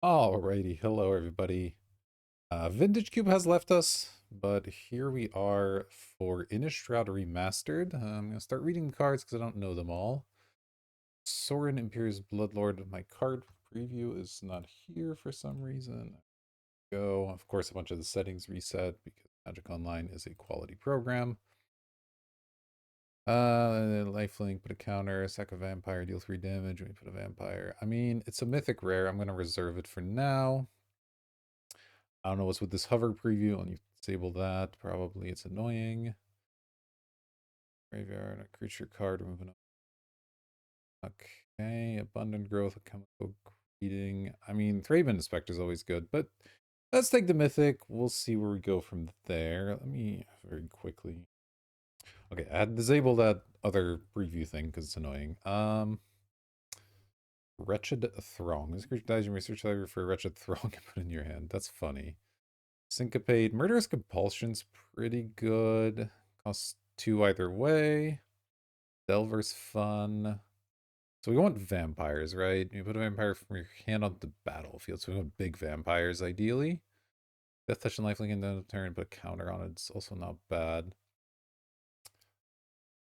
Alrighty, hello everybody. Vintage Cube has left us, but here we are for Innistrad Remastered. I'm gonna start reading the cards because I don't know them all. Sorin Imperious Bloodlord. My card preview is not here for some reason. Go. Of course, a bunch of the settings reset because Magic Online is a quality program. Lifelink, put a counter, sack a vampire, deal 3 damage. We put a vampire. I mean, it's a mythic rare. I'm gonna reserve it for now. I don't know what's with this hover preview, and you disable that. Probably it's annoying. Graveyard, a creature card, remove an. Okay, abundant growth, a chemical greeting. I mean, Thraben Inspector is always good, but let's take the mythic. We'll see where we go from there. Let me very quickly. Okay, I had disabled that other preview thing because it's annoying. Wretched Throng. This creature dies, you may search library for a Wretched Throng and put it in your hand. That's funny. Syncopate. Murderous Compulsion's pretty good. Costs 2 either way. Delver's fun. So we want vampires, right? You put a vampire from your hand on the battlefield. So we want big vampires, ideally. Death Touch and Lifelink in the turn, put a counter on it. It's also not bad.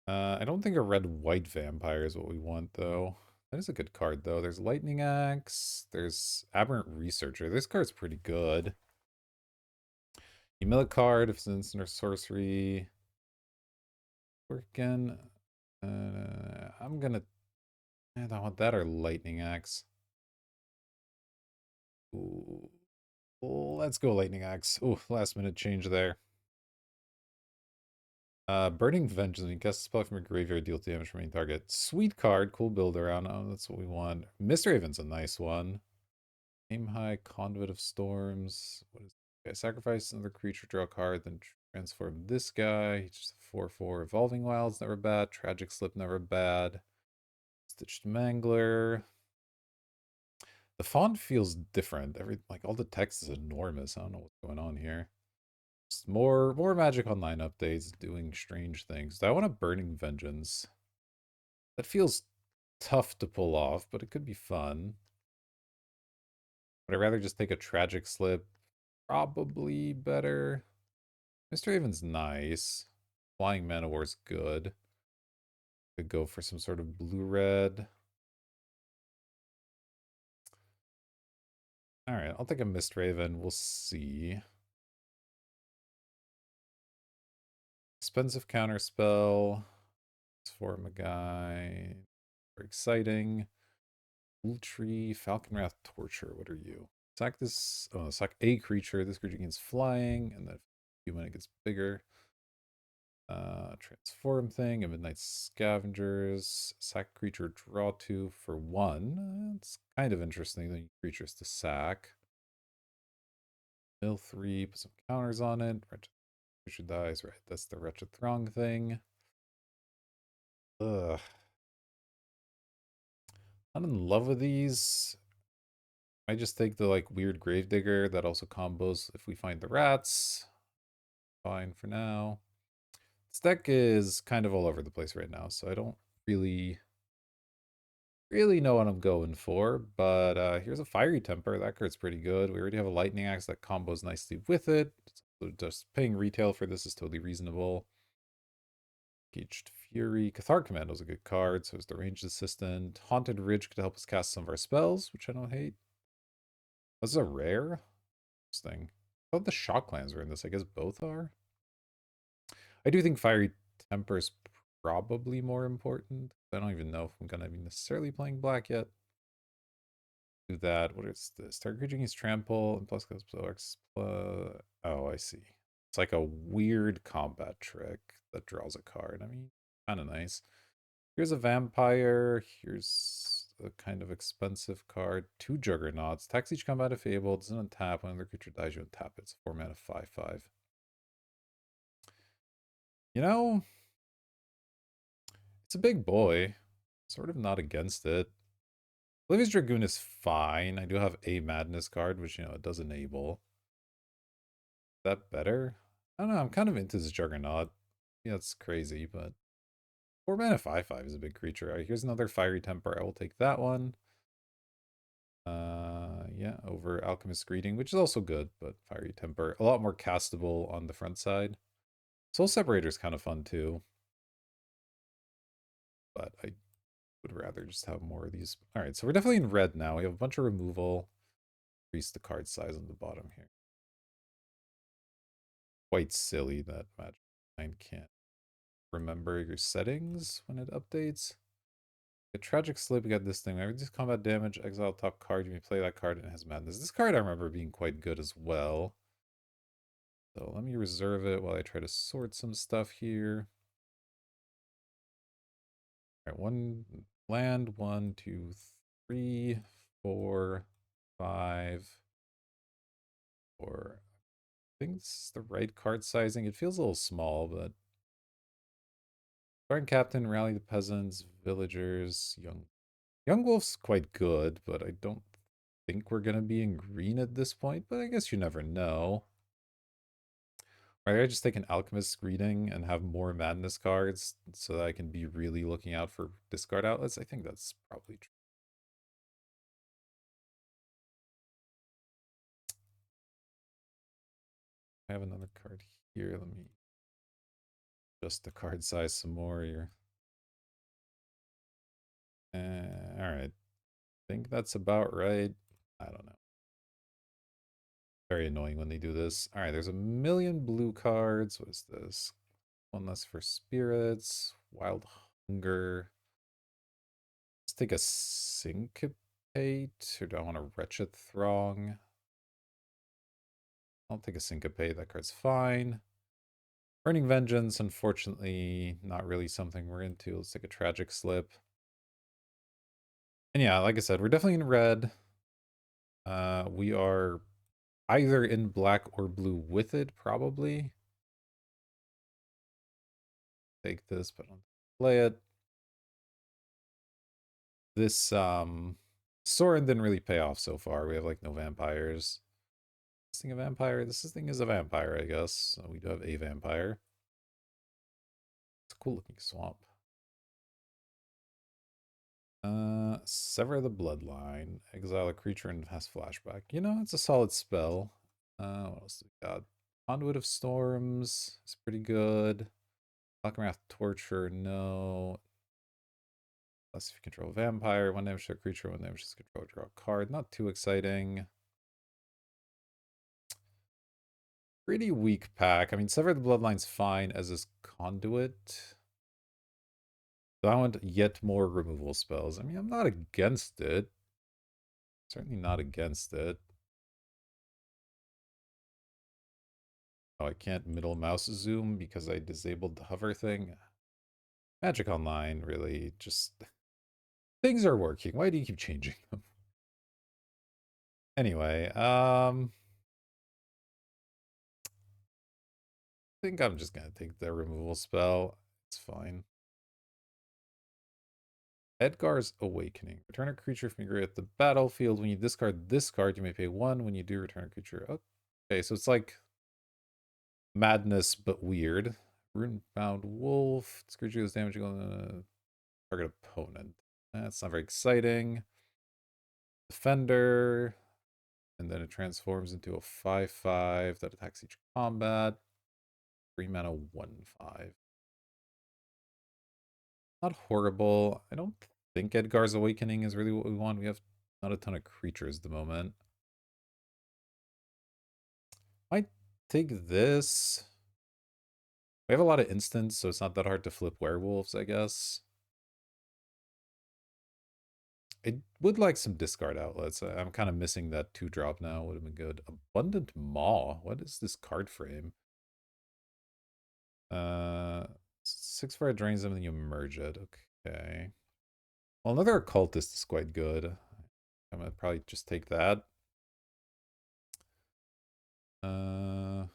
I don't think a red-white vampire is what we want, though. That is a good card, though. There's Lightning Axe. There's Aberrant Researcher. This card's pretty good. You mill a card if it's an instant or sorcery. Again, I'm gonna. I don't want that or Lightning Axe. Ooh, let's go Lightning Axe. Ooh, last minute change there. Burning Vengeance. When you cast a spell from your graveyard, deal damage from main target. Sweet card, cool build around. Oh, that's what we want. Misraven's a nice one. Aim high, Conduit of Storms. What is? Okay, sacrifice another creature, draw a card, then transform this guy. He's just a 4/4. Evolving Wild's never bad. Tragic Slip never bad. Stitched Mangler. The font feels different. Like all the text is enormous. I don't know what's going on here. Just more Magic Online updates doing strange things. I want a Burning Vengeance. That feels tough to pull off, but it could be fun. Would I rather just take a Tragic Slip? Probably better. Mr. Raven's nice. Flying Mana War's good. Could go for some sort of blue-red. Alright, I'll take a Mist Raven. We'll see. Expensive counterspell. Transform a guy. Very exciting. Blue Tree, Falcon Wrath, Torture. What are you? Sack this. Oh, sack a creature. This creature gains flying, and then human it gets bigger. Transform thing. A Midnight Scavengers. Sack creature, draw 2 for 1. It's kind of interesting that you creatures to sack. Mill 3. Put some counters on it. Wretched creature dies. Right. That's the Wretched Throng thing. Ugh. I'm in love with these. I just take the like weird Gravedigger that also combos if we find the rats. Fine for now. This deck is kind of all over the place right now, so I don't really know what I'm going for. But here's a Fiery Temper. That card's pretty good. We already have a Lightning Axe that combos nicely with it. So just paying retail for this is totally reasonable. Caged Fury. Cathar Commando's a good card, so is the Ranged Assistant. Haunted Ridge could help us cast some of our spells, which I don't hate. This is a rare? Interesting. I thought the Shock Lands were in this. I guess both are. I do think Fiery Temper is probably more important. I don't even know if I'm gonna be necessarily playing black yet. Do that. What is this? Target creature gains trample and plus X plus. Oh, I see. It's like a weird combat trick that draws a card. I mean, kind of nice. Here's a vampire. Here's a kind of expensive card. 2 juggernauts. Tax each combat if able. Doesn't untap. When another creature dies, you untap it. It's 4 mana 5/5. You know, it's a big boy. Sort of not against it. Olivia's Dragoon is fine. I do have a Madness card, which, it does enable. Is that better? I don't know. I'm kind of into this Juggernaut. Yeah, it's crazy, but 4 mana 5/5 is a big creature. All right, here's another Fiery Temper. I will take that one. Yeah, over Alchemist Greeting, which is also good, but Fiery Temper, a lot more castable on the front side. Soul Separator is kind of fun too, but I would rather just have more of these. All right, so we're definitely in red now. We have a bunch of removal. Increase the card size on the bottom here. Quite silly that Magic Mind can't remember your settings when it updates. A tragic slip, we got this thing. Reduce combat damage, exile top card. You may play that card and it has madness. This card I remember being quite good as well. So let me reserve it while I try to sort some stuff here. All right, one land, 1, 2, 3, 4, 5, 4. I think this is the right card sizing. It feels a little small, but Guard Captain, Rally the Peasants, Villagers, Young Wolf's quite good, but I don't think we're gonna be in green at this point, but I guess you never know. Right, I just take an Alchemist Greeting and have more Madness cards so that I can be really looking out for discard outlets. I think that's probably true. I have another card here. Let me adjust the card size some more here. Alright. I think that's about right. I don't know. Very annoying when they do this. Alright, there's a million blue cards. What is this? One less for spirits. Wild Hunger. Let's take a Syncopate. Or do I want a Wretched Throng? I'll take a Syncopate. That card's fine. Burning Vengeance, unfortunately, not really something we're into. Let's take a Tragic Slip. And yeah, like I said, we're definitely in red. We are either in black or blue with it, probably. Take this, but don't play it. This Sorin didn't really pay off so far. We have like no vampires. This thing a vampire? This thing is a vampire, I guess. So we do have a vampire. It's a cool looking swamp. Sever the Bloodline. Exile a creature and has flashback. You know, it's a solid spell. What else do we got? Conduit of Storms is pretty good. Alchemath Torture, no. Unless if you control a vampire, 1 damage to a creature, 1 damage to control, draw a card. Not too exciting. Pretty weak pack. I mean, Sever the Bloodline's fine as is Conduit. So I want yet more removal spells. I mean, I'm not against it. Certainly not against it. Oh, I can't middle mouse zoom because I disabled the hover thing. Magic Online, really, just... Things are working. Why do you keep changing them? Anyway, I think I'm just gonna take the removal spell. It's fine. Edgar's Awakening. Return a creature from your grave at the battlefield. When you discard this card, you may pay 1. When you do, return a creature. Okay, so it's like Madness, but weird. Runebound Wolf. This creature is damaging on the target opponent. That's not very exciting. Defender. And then it transforms into a 5/5 that attacks each combat. 3 mana, 1/5. Not horrible. I don't think Edgar's Awakening is really what we want. We have not a ton of creatures at the moment. Might take this. We have a lot of instants, so it's not that hard to flip werewolves, I guess. I would like some discard outlets. I'm kind of missing that 2-drop now. Would have been good. Abundant Maw. What is this card frame? 6 for it drains them, and then you merge it. Okay. Well, another occultist is quite good. I'm gonna probably just take that. Uh,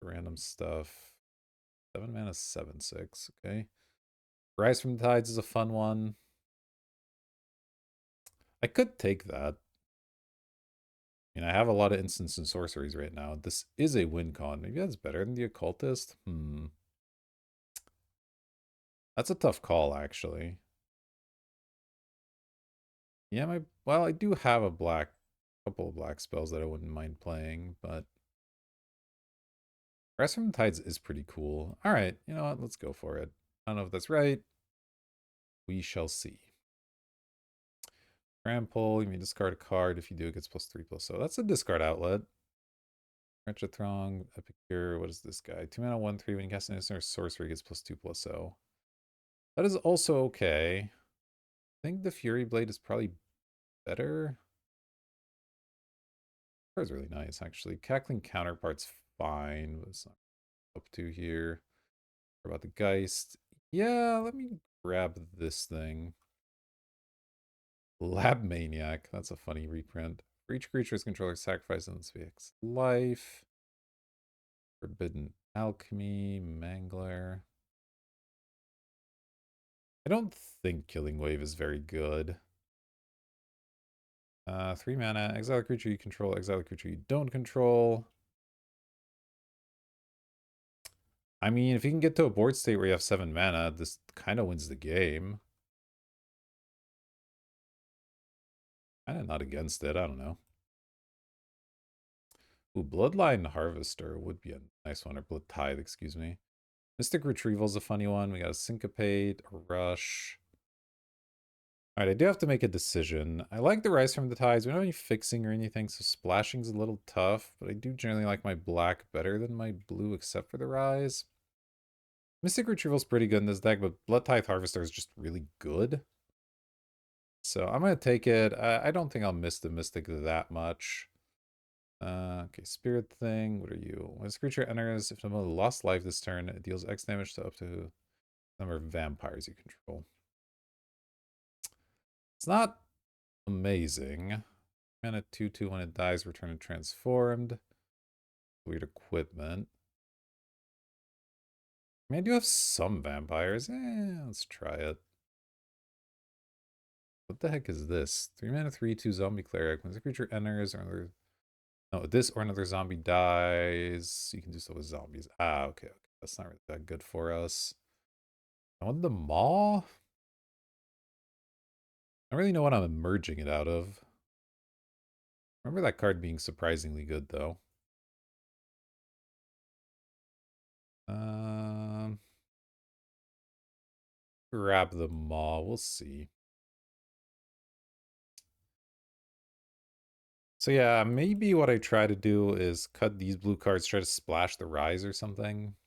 Random stuff. 7 mana, 7/6. Okay. Rise from the Tides is a fun one. I could take that. I mean, I have a lot of instants and sorceries right now. This is a win con. Maybe that's better than the occultist. That's a tough call, actually. Yeah, well, I do have a couple of black spells that I wouldn't mind playing, but Rise from the Tides is pretty cool. All right, you know what? Let's go for it. I don't know if that's right. We shall see. Trample, you may discard a card. If you do, it gets +3/+. So that's a discard outlet. Retchathrong, Epicure, what is this guy? 2 mana, 1/3. When you cast an instant or sorcery, it gets +2/+0. That is also okay. I think the Fury Blade is probably better. That was really nice, actually. Cackling Counterpart's fine. What's up to here? What about the Geist? Yeah, let me grab this thing. Lab Maniac. That's a funny reprint. For each creature's controller, sacrifice and fix life. Forbidden Alchemy, Mangler. I don't think Killing Wave is very good. 3 mana, exile a creature you control, exile a creature you don't control. I mean, if you can get to a board state where you have 7 mana, this kind of wins the game. Kind of not against it, I don't know. Ooh, Bloodline Harvester would be a nice one, or Blood Tithe, excuse me. Mystic Retrieval's a funny one. We got a Syncopate, a Rush. Alright, I do have to make a decision. I like the Rise from the Tides. We don't have any fixing or anything, so splashing's a little tough, but I do generally like my black better than my blue, except for the Rise. Mystic Retrieval's pretty good in this deck, but Blood Tithe Harvester is just really good. So I'm going to take it. I don't think I'll miss the Mystic that much. Okay, Spirit Thing. What are you? When this creature enters, if someone lost life this turn, it deals X damage to up to the number of vampires you control. It's not amazing. Mana 2/2 when it dies, return it transformed. Weird equipment. I mean, I do have some vampires. Let's try it. What the heck is this? 3 mana, 3/2 zombie cleric. When the creature enters, or another. No, this or another zombie dies. You can do so with zombies. Okay. That's not really that good for us. I want the Maw? I don't really know what I'm emerging it out of. Remember that card being surprisingly good, though. Um, Grab the Maw. We'll see. So yeah, maybe what I try to do is cut these blue cards, try to splash the Rise or something.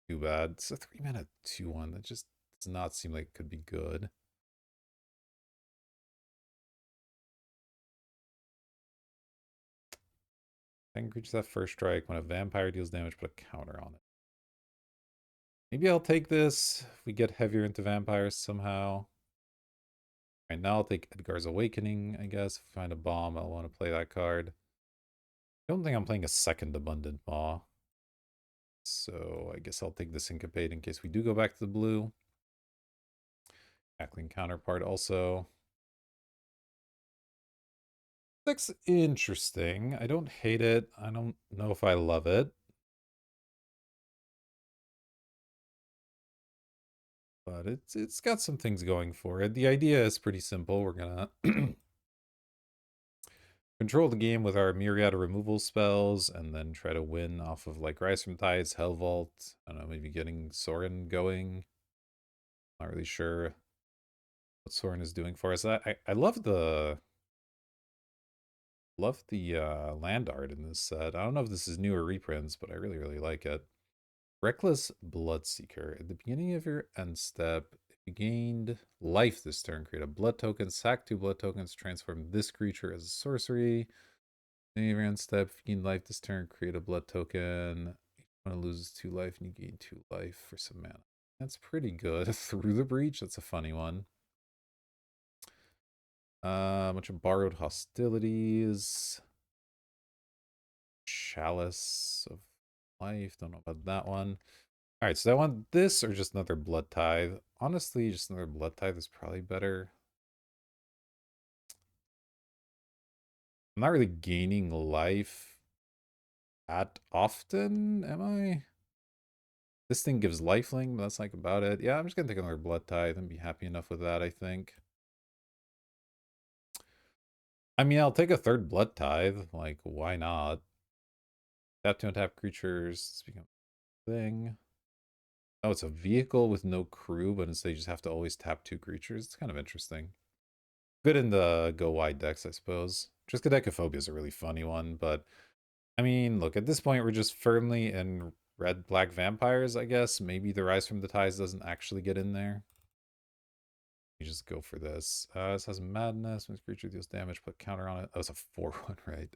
Too bad. It's a 3 mana 2/1. That just does not seem like it could be good. I can reach that first strike. When a vampire deals damage, put a counter on it. Maybe I'll take this if we get heavier into vampires somehow. Alright, now I'll take Edgar's Awakening, I guess. If I find a bomb, I'll want to play that card. I don't think I'm playing a second Abundant Maw. So I guess I'll take the Syncopate in case we do go back to the blue. Cackling Counterpart also. Looks interesting. I don't hate it. I don't know if I love it. But it's got some things going for it. The idea is pretty simple. We're gonna control the game with our myriad of removal spells, and then try to win off of like Rise from Tides, Hell Vault. I don't know, maybe getting Sorin going. Not really sure what Sorin is doing for us. I love the land art in this set. I don't know if this is new or reprints, but I really like it. Reckless Bloodseeker. At the beginning of your end step, if you gained life this turn, create a blood token, sack 2 blood tokens, transform this creature as a sorcery. Beginning of your end step, if you gain life this turn, create a blood token. Each one loses 2 life and you gain 2 life for some mana. That's pretty good. Through the Breach, that's a funny one. A bunch of borrowed hostilities. Chalice of Life. Don't know about that one. Alright, so I want this or just another Blood Tithe. Honestly, just another Blood Tithe is probably better. I'm not really gaining life that often, am I? This thing gives lifelink, but that's like about it. Yeah, I'm just gonna take another Blood Tithe and be happy enough with that, I think. I mean, I'll take a third Blood Tithe. Like, why not? Tap to untap creatures. Become a thing. Oh, it's a vehicle with no crew, but instead you just have to always tap 2 creatures. It's kind of interesting. Good in the go wide decks, I suppose. Triskaidekaphobia is a really funny one, but I mean, look, at this point we're just firmly in red-black vampires, I guess. Maybe the Rise from the Tides doesn't actually get in there. You just go for this. This has Madness. When this creature deals damage, put counter on it. Oh, it's a 4-1, right?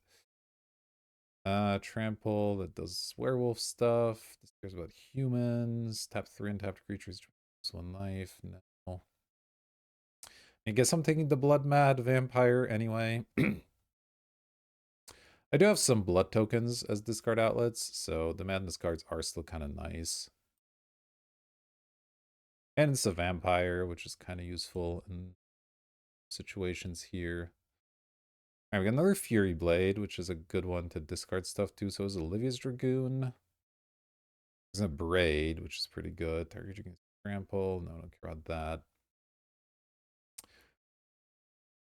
Trample, that does werewolf stuff. This cares about humans. Tap 3 untapped creatures. 1 life. No. I guess I'm taking the Blood Mad Vampire anyway. I do have some blood tokens as discard outlets, so the Madness cards are still kind of nice. And it's a vampire, which is kind of useful in situations here. Alright, we got another Fury Blade, which is a good one to discard stuff too. So is Olivia's Dragoon. There's a Braid, which is pretty good. Target you can trample. No, I don't care about that.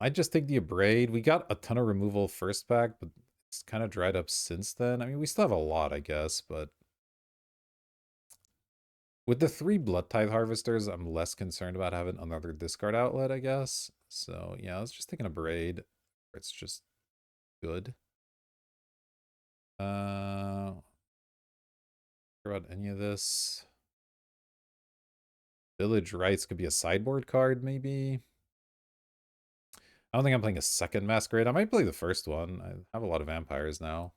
I'd just take the Abrade. We got a ton of removal first pack, but it's kind of dried up since then. I mean, we still have a lot, I guess, but with the 3 Blood Tithe Harvesters, I'm less concerned about having another discard outlet, I guess. So, yeah, I was just thinking a Braid. It's just good. Care about any of this. Village Rites could be a sideboard card, maybe. I don't think I'm playing a second Masquerade. I might play the first one. I have a lot of vampires now.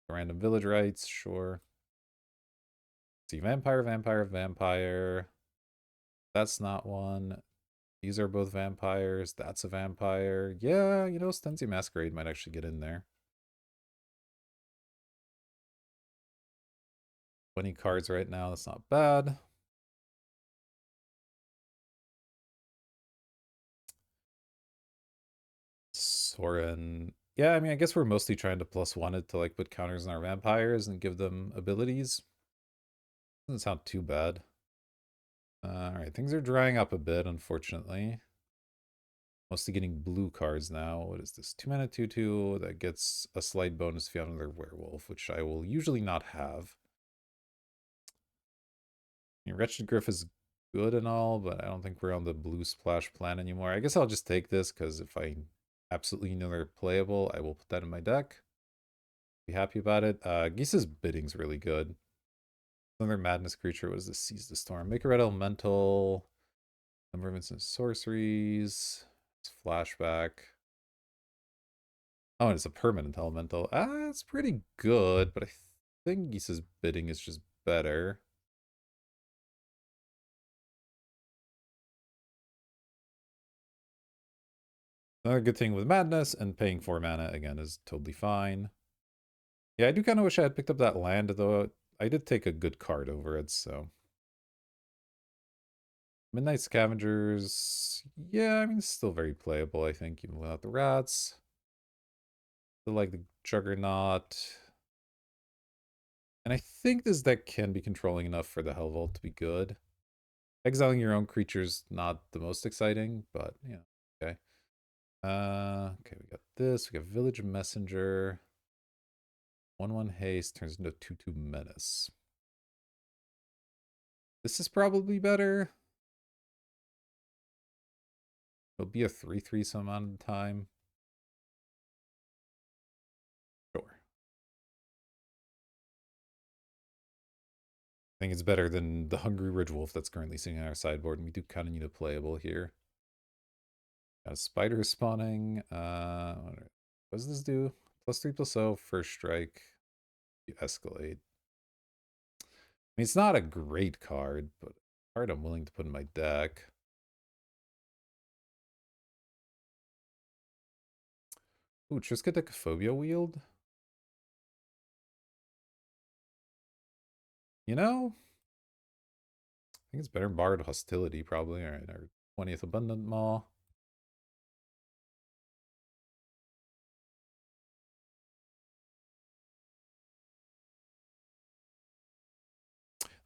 Random Village Rites, sure. See, vampire, vampire, vampire. That's not one. These are both vampires. That's a vampire. Yeah, you know, Stenzi Masquerade might actually get in there. 20 cards right now. That's not bad. Soren. Yeah, I mean, I guess we're mostly trying to +1 it to like put counters on our vampires and give them abilities. Doesn't sound too bad. Alright, things are drying up a bit, unfortunately. Mostly getting blue cards now. What is this? 2 mana 2/2 that gets a slight bonus if you have another werewolf, which I will usually not have. I mean, Wretched Griff is good and all, but I don't think we're on the blue splash plan anymore. I guess I'll just take this because if I absolutely know they're playable, I will put that in my deck. Be happy about it. Gisa's Bidding's really good. Another Madness creature. What is this? Seize the Storm. Make a red elemental. Number of instant sorceries. It's flashback. Oh, and it's a permanent elemental. It's pretty good, but I think Gisa's Bidding is just better. Another good thing with Madness and paying 4 mana again is totally fine. Yeah, I do kind of wish I had picked up that land, though I did take a good card over it, so. Midnight Scavengers, yeah, I mean, it's still very playable, I think, even without the rats. Still like the Juggernaut. And I think this deck can be controlling enough for the Hellvault to be good. Exiling your own creature's not the most exciting, but, yeah, okay. Okay, we got this. We got Village Messenger. 1/1 haste turns into 2/2 menace. This is probably better. It'll be a 3/3 some amount of time. Sure. I think it's better than the Hungry Ridge Wolf that's currently sitting on our sideboard, and we do kind of need a playable here. Got a spider spawning. What does this do? +3/+0, first strike. You escalate. I mean, it's not a great card, but a card I'm willing to put in my deck. Ooh, Triskaidekaphobia Wield? You know, I think it's better than Borrowed Hostility, probably. Alright, our 20th Abundant Maw.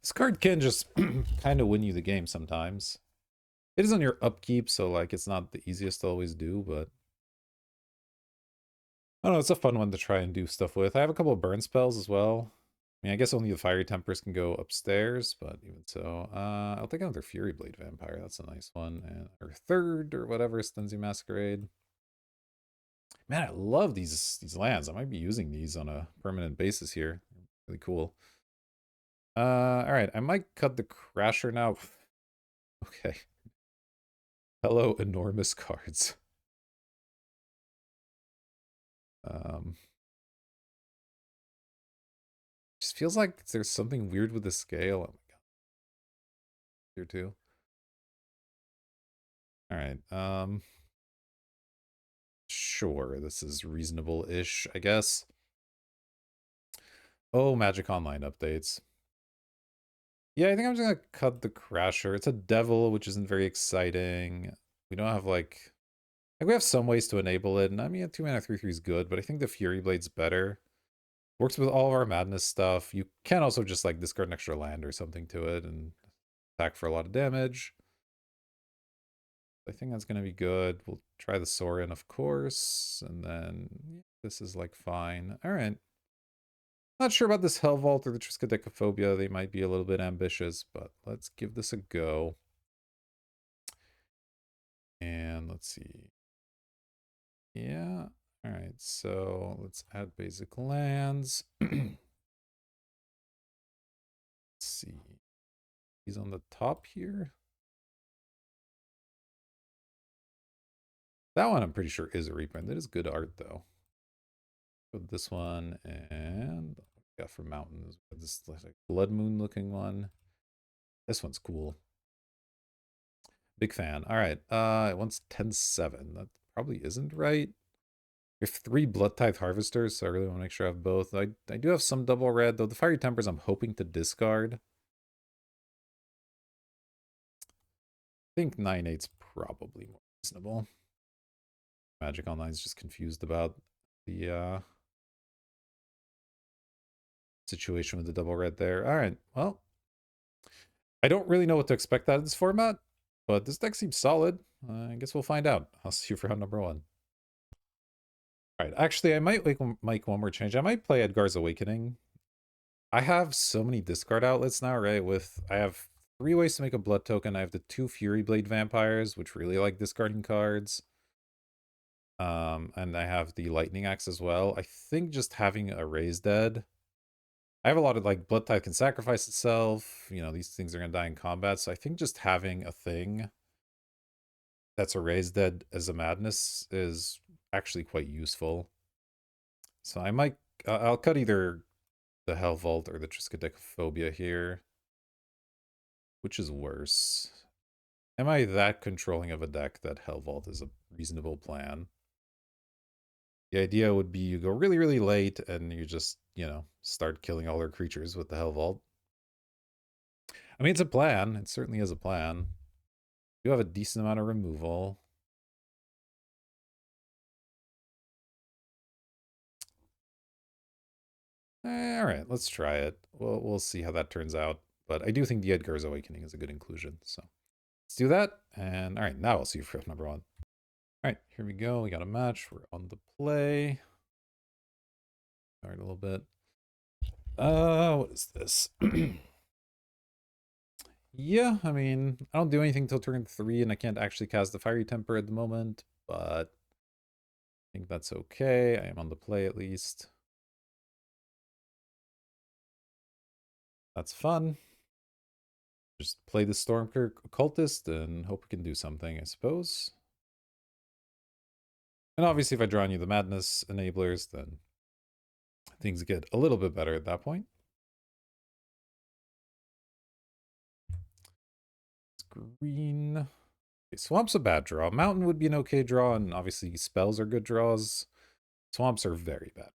This card can just kind of win you the game sometimes. It is on your upkeep, so like it's not the easiest to always do, but I don't know, it's a fun one to try and do stuff with. I have a couple of burn spells as well. I mean, I guess only the fiery tempers can go upstairs, but even so, I'll take another Fury Blade Vampire. That's a nice one, and our third or whatever, Stenzi Masquerade. Man, I love these lands. I might be using these on a permanent basis here. Really cool. All right, I might cut the Crasher now. Okay. Hello, enormous cards. Um, just feels like there's something weird with the scale. Oh my god, here too. All right. Sure, this is reasonable-ish, I guess. Oh, Magic Online updates. Yeah, I think I'm just gonna cut the Crasher. It's a devil, which isn't very exciting. We don't have like we have some ways to enable it, and I mean a 2 mana 3/3 is good, but I think the Fury Blade's better. Works with all of our madness stuff. You can also just like discard an extra land or something to it and attack for a lot of damage. I think that's gonna be good. We'll try the Sorin, of course, and then yeah, this is like fine. All right. Not sure about this Hell Vault or the Triskaidekaphobia. They might be a little bit ambitious, but let's give this a go. And let's see. Yeah. All right. So let's add basic lands. Let's see. He's on the top here. That one I'm pretty sure is a reprint. That is good art though. Put this one and got for mountains. This like blood moon looking one. This one's cool. Big fan. All right. It wants 10/7. That probably isn't right. We have 3 Blood Tithe Harvesters, so I really want to make sure I have both. I do have some double red, though the Fiery Tempers I'm hoping to discard. I think 9/8's probably more reasonable. Magic Online's just confused about the situation with the double red there. All right, well, I don't really know what to expect out of this format, but this deck seems solid. I guess we'll find out. I'll see you for round number 1. All right, actually, I might make one more change. I might play Edgar's Awakening. I have so many discard outlets now, right? I have 3 ways to make a blood token. I have the 2 Fury Blade vampires, which really like discarding cards. And I have the Lightning Axe as well. I think just having a Raise Dead. I have a lot of like Blood Tithe can sacrifice itself. You know, these things are gonna die in combat. So I think just having a thing that's a Raise Dead as a madness is actually quite useful. So I might I'll cut either the Hell Vault or the Triskaidekaphobia here. Which is worse? Am I that controlling of a deck that Hell Vault is a reasonable plan? The idea would be you go really, really late and you just, you know, start killing all their creatures with the Hell Vault. I mean, it's a plan. It certainly is a plan. You have a decent amount of removal. All right, let's try it. We'll see how that turns out. But I do think the Edgar's Awakening is a good inclusion. So let's do that. And all right, now I'll see you for number 1. All right, here we go. We got a match. We're on the play. All right, a little bit. What is this? Yeah, I mean, I don't do anything till turn 3, and I can't actually cast the Fiery Temper at the moment, but I think that's okay. I am on the play at least. That's fun. Just play the Stormkirk Occultist and hope we can do something, I suppose. And obviously, if I draw on you the Madness enablers, then things get a little bit better at that point. It's green. Okay, Swamp's a bad draw. Mountain would be an okay draw, and obviously spells are good draws. Swamps are very bad.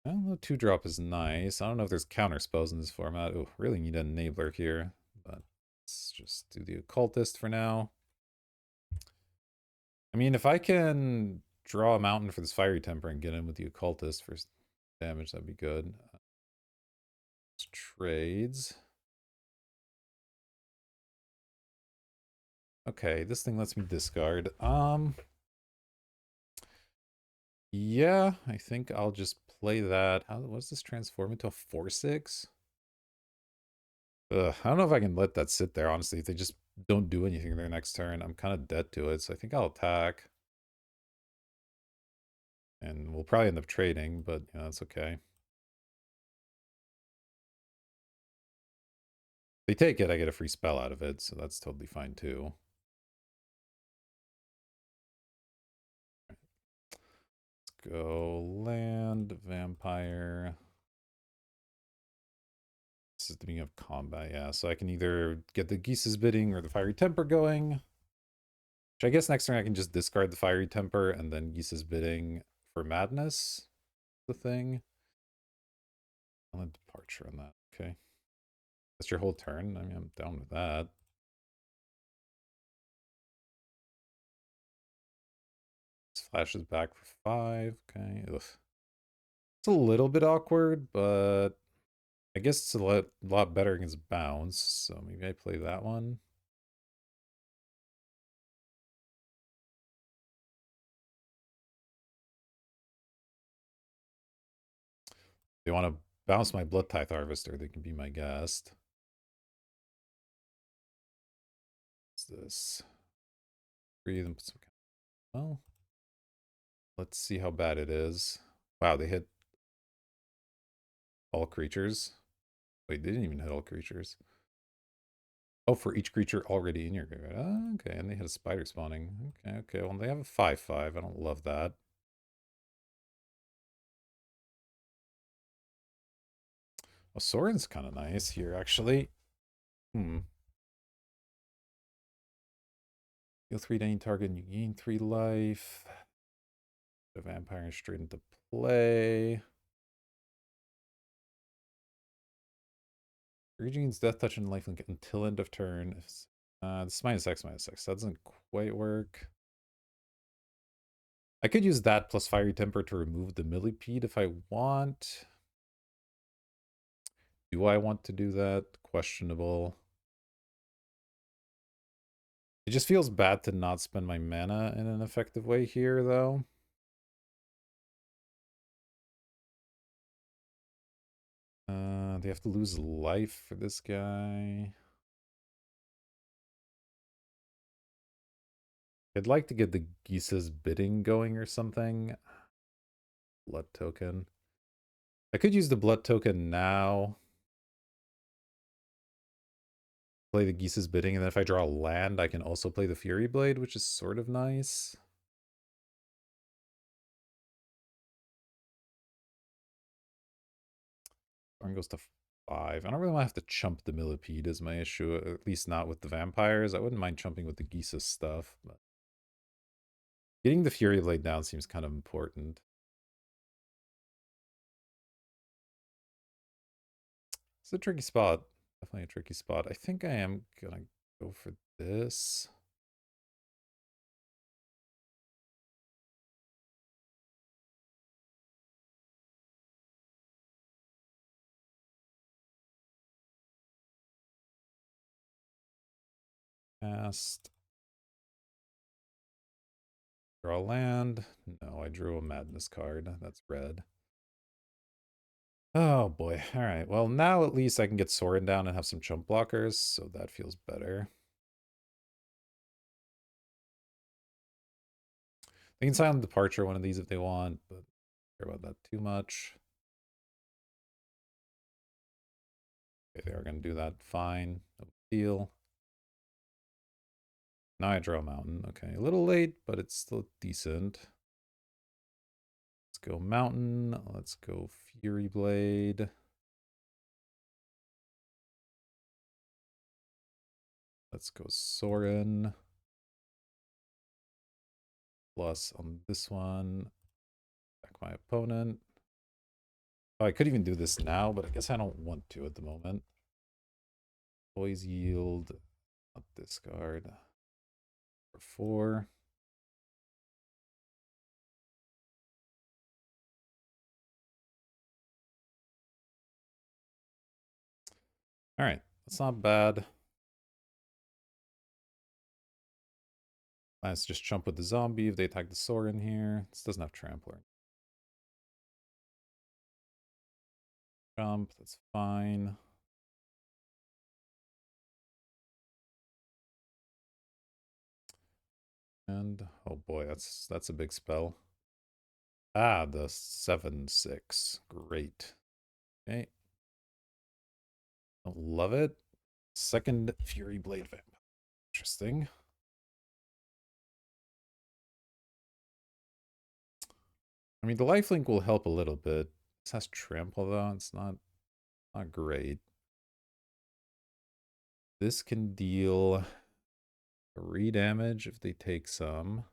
Well, the 2-drop is nice. I don't know if there's counter spells in this format. Oh, really need an enabler here. But let's just do the occultist for now. I mean, if I can draw a mountain for this fiery temper and get in with the occultist for damage, that'd be good. Trades. Okay, this thing lets me discard. Yeah, I think I'll just play that. What's this transform into a 4/6? Ugh, I don't know if I can let that sit there, honestly. If they just don't do anything their next turn, I'm kind of dead to it, so I think I'll attack. And we'll probably end up trading, but that's okay. If they take it, I get a free spell out of it, so that's totally fine too. Let's go land, vampire. This is the beginning of combat, yeah. So I can either get the Geese's Bidding or the Fiery Temper going. Which I guess next turn I can just discard the Fiery Temper and then Geese's Bidding for Madness. The thing. I'll have Departure on that. Okay. That's your whole turn. I mean, I'm down with that. This flashes back for 5. Okay. Ugh. It's a little bit awkward, but I guess it's a lot better against bounce. So maybe I play that one. They want to bounce my Blood Tithe Harvester, they can be my guest. What's this? Breathe and put some. Well, let's see how bad it is. Wow, they hit all creatures. Wait, they didn't even hit all creatures. Oh, for each creature already in your graveyard. Oh, okay, and they had a spider spawning. Okay. Well, they have a 5/5. I don't love that. Well, Soren's kind of nice here, actually. Deal 3 to any target and you gain 3 life. The vampire straight into play. Regains death touch and lifelink until end of turn. This is -X/-X. That doesn't quite work. I could use that plus Fiery Temper to remove the millipede if I want. Do I want to do that? Questionable. It just feels bad to not spend my mana in an effective way here, though. They have to lose life for this guy. I'd like to get the Geese's Bidding going or something. Blood token. I could use the blood token now. Play the Geese's Bidding, and then if I draw land, I can also play the Fury Blade, which is sort of nice. Thorn goes to 5. I don't really want to have to chump the millipede is my issue, at least not with the vampires. I wouldn't mind chumping with the Geese's stuff, but getting the Fury Blade down seems kind of important. It's a tricky spot. Definitely a tricky spot. I think I am gonna go for this. Cast. Draw land. No, I drew a Madness card. That's red. Oh boy. All right. Well, now at least I can get Sorin down and have some chump blockers, so that feels better. They can silent Departure one of these if they want, but I don't care about that too much. Okay, they are going to do that. Fine. No deal. Now I draw a mountain. Okay, a little late, but it's still decent. Let's go mountain. Let's go Fury Blade. Let's go Sorin. Plus on this one, attack my opponent. Oh, I could even do this now, but I guess I don't want to at the moment. Always yield, not discard. For 4. All right, that's not bad. Let's just jump with the zombie if they attack the Sorin here. This doesn't have trampler. Jump, that's fine. And oh boy, that's a big spell. Ah, the 7/6. Great. Okay. Love it. Second Fury Blade Vamp. Interesting. I mean, the lifelink will help a little bit. This has trample though. It's not great. This can deal 3 damage if they take some.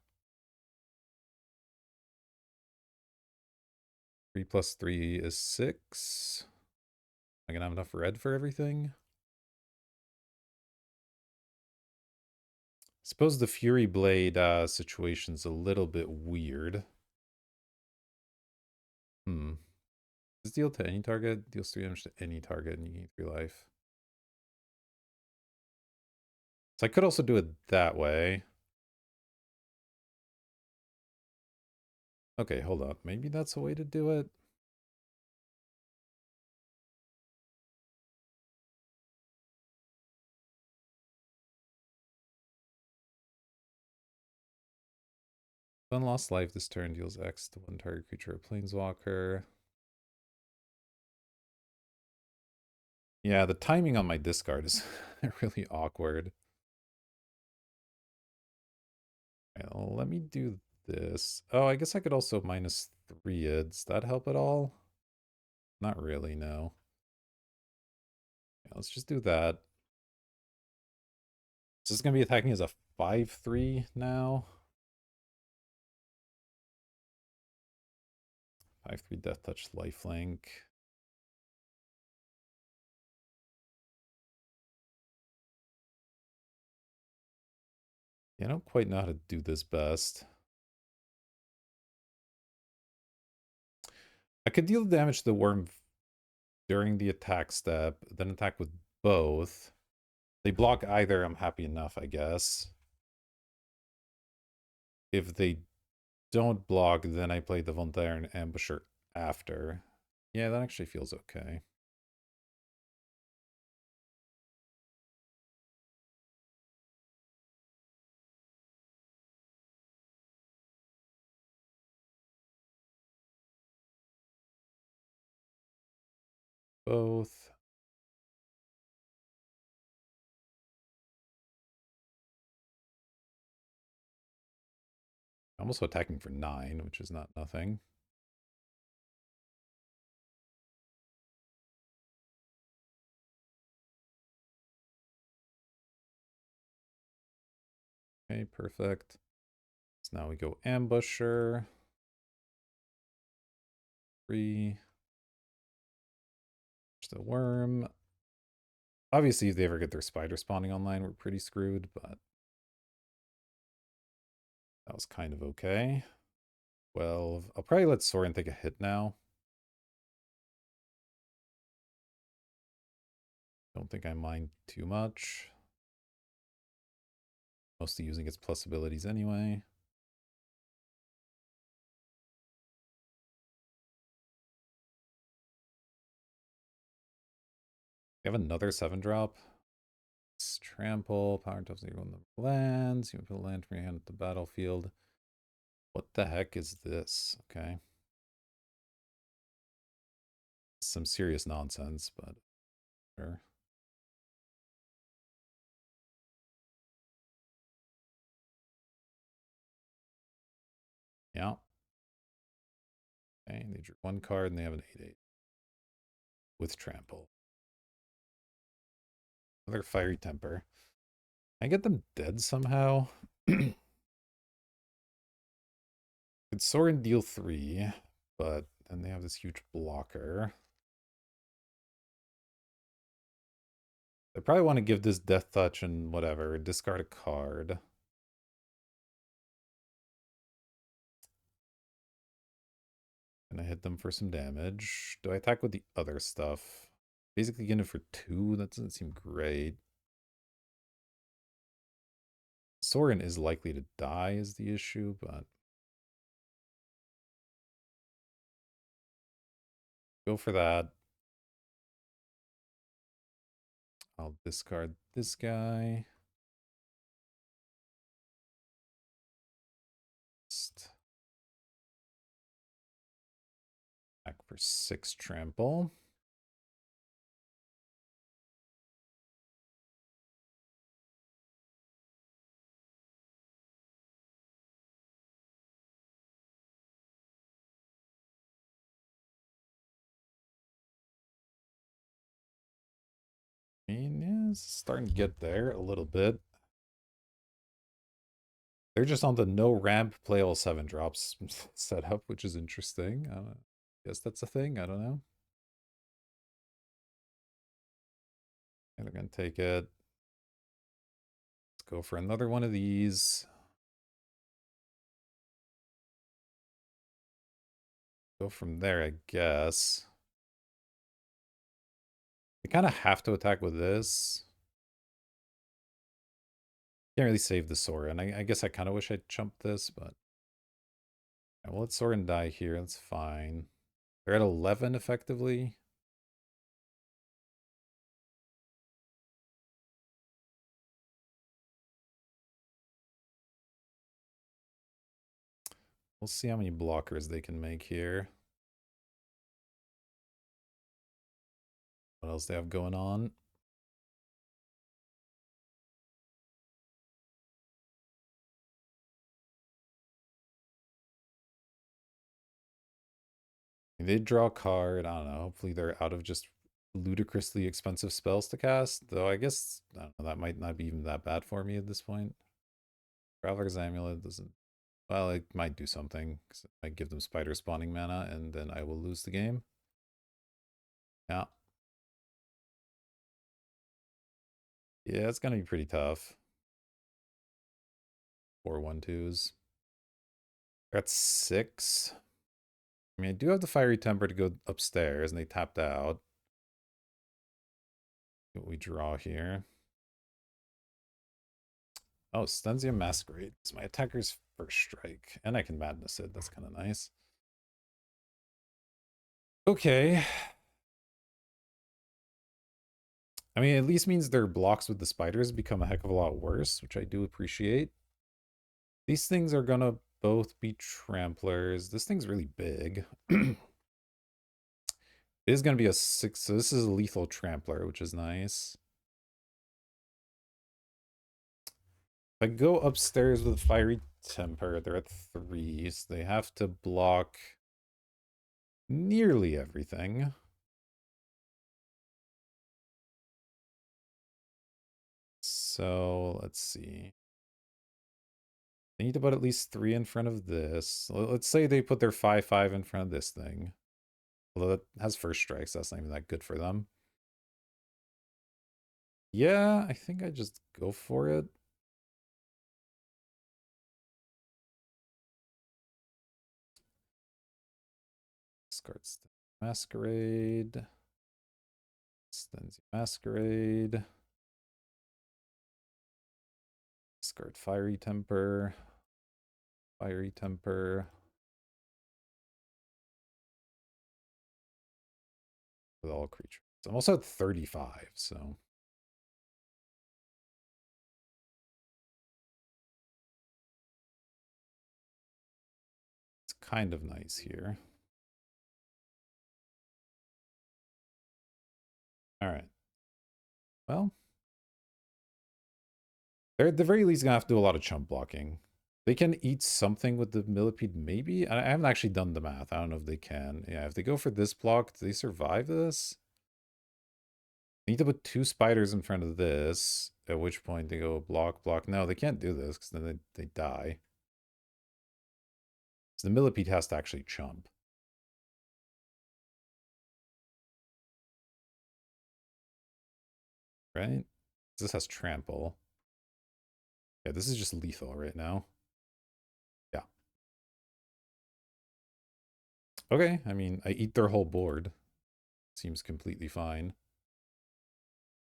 3 plus 3 is 6. Am I gonna have enough red for everything? Suppose the Fury Blade situation's a little bit weird. Does deal to any target? Deals 3 damage to any target and you gain 3 life. So I could also do it that way. Okay, hold on. Maybe that's a way to do it. One lost life this turn deals X to one target creature or planeswalker. Yeah, the timing on my discard is really awkward. Okay, well, let me do this. Oh, I guess I could also -3 it. Does that help at all? Not really, no. Yeah, let's just do that. So this is going to be attacking as a 5/3 now. 5/3 Death Touch lifelink. Yeah, I don't quite know how to do this best. I could deal damage to the worm during the attack step, then attack with both. They block either, I'm happy enough, I guess. If they don't block, then I play the Volunteer and Ambusher after. Yeah, that actually feels okay. Both. I'm also attacking for 9, which is not nothing. Okay, perfect. So now we go Ambusher. 3. The worm. Obviously, if they ever get their spider spawning online, we're pretty screwed, but that was kind of okay. 12. I'll probably let Soren take a hit now. Don't think I mind too much. Mostly using its plus abilities anyway. We have another 7-drop. It's trample, power touch 0 on the lands. You put a land from your hand at the battlefield. What the heck is this? Okay. Some serious nonsense, but sure. Yeah. Okay, they drew 1 card and they have an 8/8 with trample. Another fiery temper. I get them dead somehow. Could Sorin deal 3, but then they have this huge blocker. I probably want to give this Death Touch and whatever, discard a card. And I hit them for some damage. Do I attack with the other stuff? Basically getting it for 2, that doesn't seem great. Sorin is likely to die is the issue, but go for that. I'll discard this guy. Back for 6 trample. I mean, yeah, it's starting to get there a little bit. They're just on the no ramp, play all 7 drops setup, which is interesting. I don't guess that's a thing. I don't know. And they're going to take it. Let's go for another one of these. Go from there, I guess. They kind of have to attack with this. Can't really save the Sora, and I guess I kind of wish I'd chumped this, but... Right, well, let Soren die here. That's fine. They're at 11, effectively. We'll see how many blockers they can make here. What else they have going on? They draw a card. I don't know. Hopefully they're out of just ludicrously expensive spells to cast. Though I guess, I don't know, that might not be even that bad for me at this point. Traveler's Amulet doesn't... Well, it might do something. Cause it might give them spider spawning mana, and then I will lose the game. Yeah. Yeah, it's gonna be pretty tough. 4/1/2s. That's 6. I mean, I do have the Fiery Temper to go upstairs, and they tapped out. What we draw here. Oh, Stensia Masquerade. It's my attacker's first strike. And I can Madness it. That's kind of nice. Okay. I mean, at least means their blocks with the spiders become a heck of a lot worse, which I do appreciate. These things are gonna both be tramplers. This thing's really big. It is gonna be a 6, so this is a lethal trampler, which is nice. If I go upstairs with Fiery Temper, they're at 3, so they have to block nearly everything. So let's see. They need to put at least 3 in front of this. Let's say they put their 5/5 in front of this thing. Although that has first strikes, that's not even that good for them. Yeah, I think I just go for it. Discard Masquerade. Stensia Masquerade. Discard Fiery Temper. Fiery Temper. With all creatures. I'm also at 35, so... It's kind of nice here. Alright. Well... They're at the very least gonna have to do a lot of chump blocking. They can eat something with the millipede, maybe? I haven't actually done the math. I don't know if they can. Yeah, if they go for this block, do they survive this? They need to put 2 spiders in front of this, at which point they go block, block. No, they can't do this, because then they die. So the millipede has to actually chump. Right? This has trample. Yeah, this is just lethal right now. Yeah. Okay, I mean, I eat their whole board. Seems completely fine.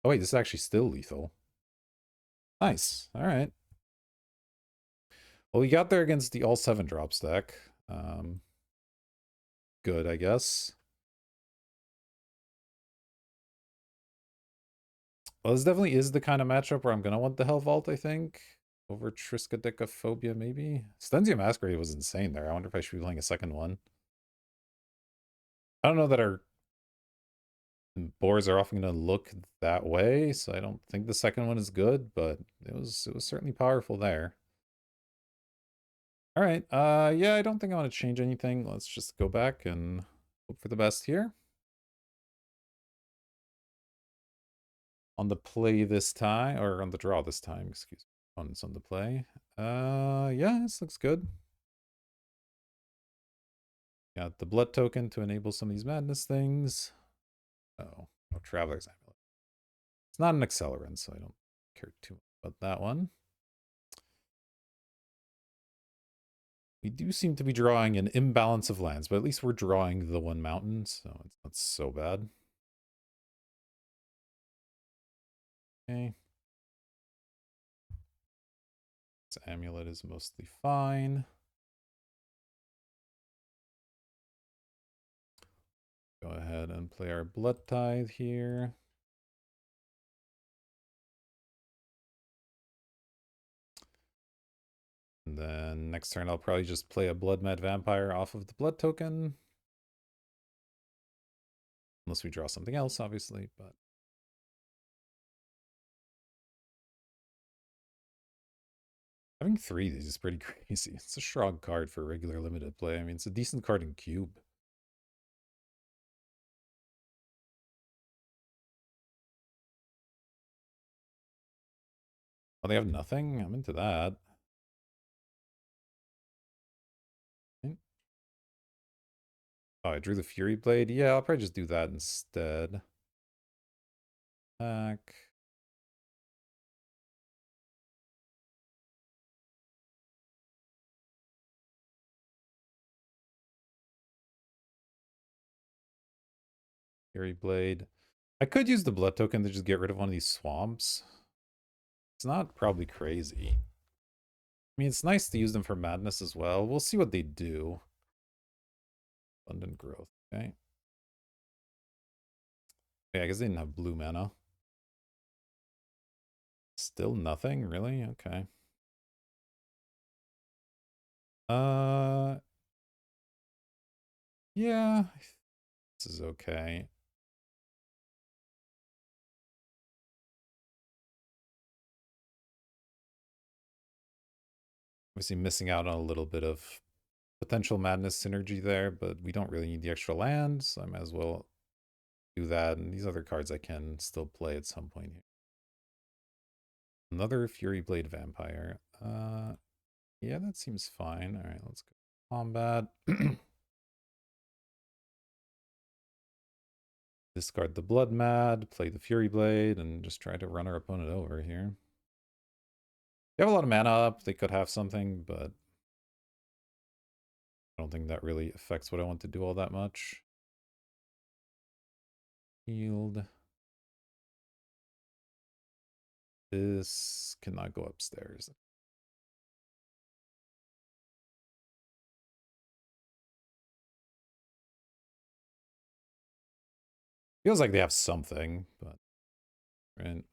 Oh wait, this is actually still lethal. Nice. All right. Well, we got there against the all 7 drop stack. Good, I guess. Well, this definitely is the kind of matchup where I'm going to want the Hell Vault, I think. Over Triskaidekaphobia, maybe? Stensia Masquerade was insane there. I wonder if I should be playing a second one. I don't know that our boards are often going to look that way, so I don't think the second one is good, but it was certainly powerful there. All right, yeah, I don't think I want to change anything. Let's just go back and hope for the best here. On the play this time, or on the draw this time, excuse me. It's on the play. Yeah, this looks good. Got the blood token to enable some of these madness things. Oh, Traveler's Amulet. It's not an accelerant, so I don't care too much about that one. We do seem to be drawing an imbalance of lands, but at least we're drawing the one mountain, so it's not so bad. Okay. This amulet is mostly fine. Go ahead and play our Blood Tithe here. And then next turn I'll probably just play a Blood Mad Vampire off of the Blood token. Unless we draw something else, obviously, but... Having 3 of these is pretty crazy. It's a strong card for regular limited play. I mean, it's a decent card in Cube. Oh, they have nothing? I'm into that. Okay. Oh, I drew the Fury Blade. Yeah, I'll probably just do that instead. Back. Fury Blade. I could use the Blood token to just get rid of one of these swamps. It's not probably crazy. I mean, it's nice to use them for madness as well. We'll see what they do. Abundant growth. Okay. Yeah, I guess they didn't have blue mana. Still nothing, really? Okay. Uh, yeah, this is okay. Obviously missing out on a little bit of potential madness synergy there, but we don't really need the extra land, so I might as well do that. And these other cards I can still play at some point here. Another Fury Blade Vampire. Yeah, that seems fine. All right, let's go combat. Discard the Blood Mad, play the Fury Blade, and just try to run our opponent over here. They have a lot of mana up. They could have something, but I don't think that really affects what I want to do all that much. Healed. This cannot go upstairs. Feels like they have something, but right.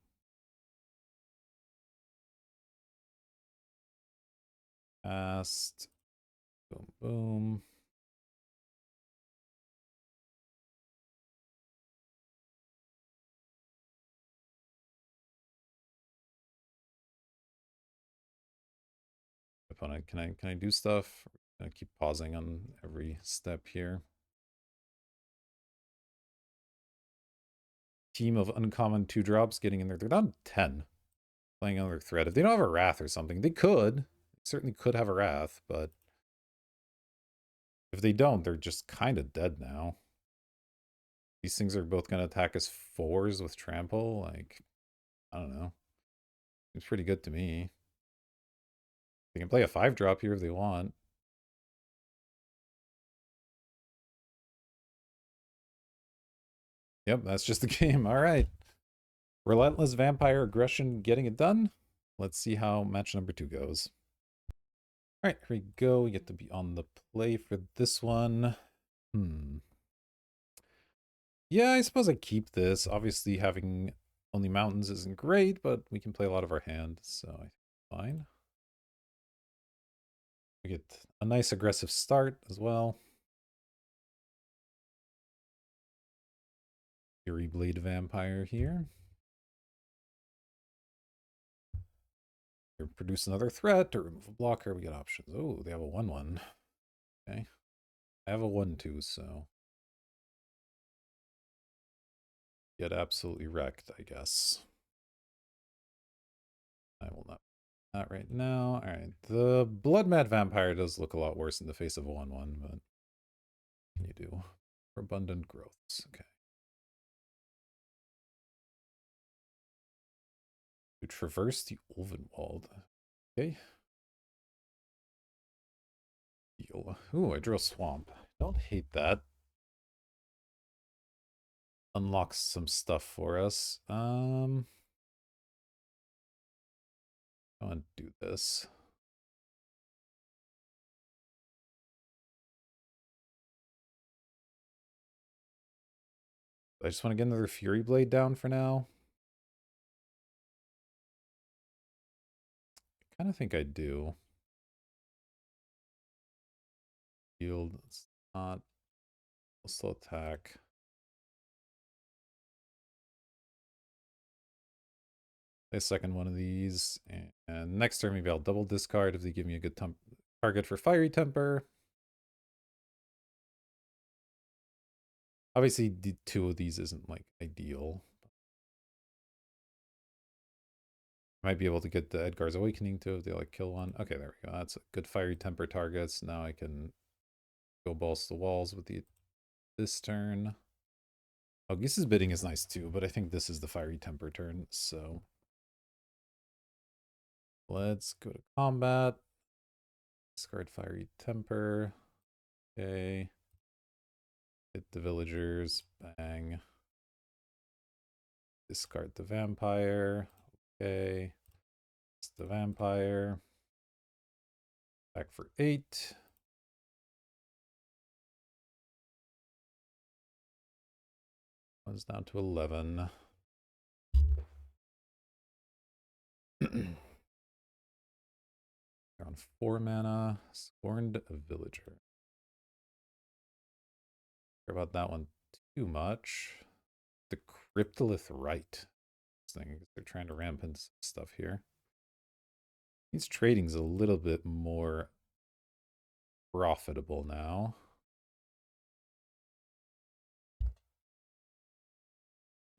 Cast. Boom, boom. Opponent, can I do stuff? I keep pausing on every step here. Team of uncommon 2-drops getting in there. They're down 10. Playing another threat. If they don't have a Wrath or something, they could. They certainly could have a Wrath, but if they don't, they're just kind of dead now. These things are both going to attack as 4s with trample. Like, I don't know. Seems pretty good to me. They can play a 5-drop here if they want. Yep, that's just the game. All right. Relentless Vampire Aggression getting it done. Let's see how match number 2 goes. All right, here we go. We get to be on the play for this one. Yeah, I suppose I keep this. Obviously, having only mountains isn't great, but we can play a lot of our hand, so I think fine. We get a nice aggressive start as well. Fury Blade Vampire here. Here, produce another threat or remove a blocker. We get options. Oh, they have a 1/1. Okay. I have a 1/2, so get absolutely wrecked, I guess. I will not right now. All right. The Blood Mad Vampire does look a lot worse in the face of a 1/1, but what can you do? Abundant growths. Okay. To traverse the Ulvenwald. Okay. Heal. Ooh, I drew a swamp. Don't hate that. Unlocks some stuff for us. Go and do this. I just want to get another Fury Blade down for now. I kind of think I do. Healed. It's not. We'll still attack. A second one of these. And next turn, maybe I'll double discard if they give me a good target for Fiery Temper. Obviously, the two of these isn't like ideal. Might be able to get the Edgar's Awakening too if they like kill one. Okay, there we go. That's a good Fiery Temper targets. Now I can go balls to the walls with this turn. Oh, Geese's Bidding is nice too, but I think this is the Fiery Temper turn, so let's go to combat. Discard Fiery Temper. Okay. Hit the villagers. Bang. Discard the vampire. Okay. It's the vampire. Back for 8. One's down to 11. They're on 4 mana. Scorned Villager. Care about that one too much. The Cryptolith Rite. Thing. They're trying to ramp in stuff here. He's trading's a little bit more profitable now.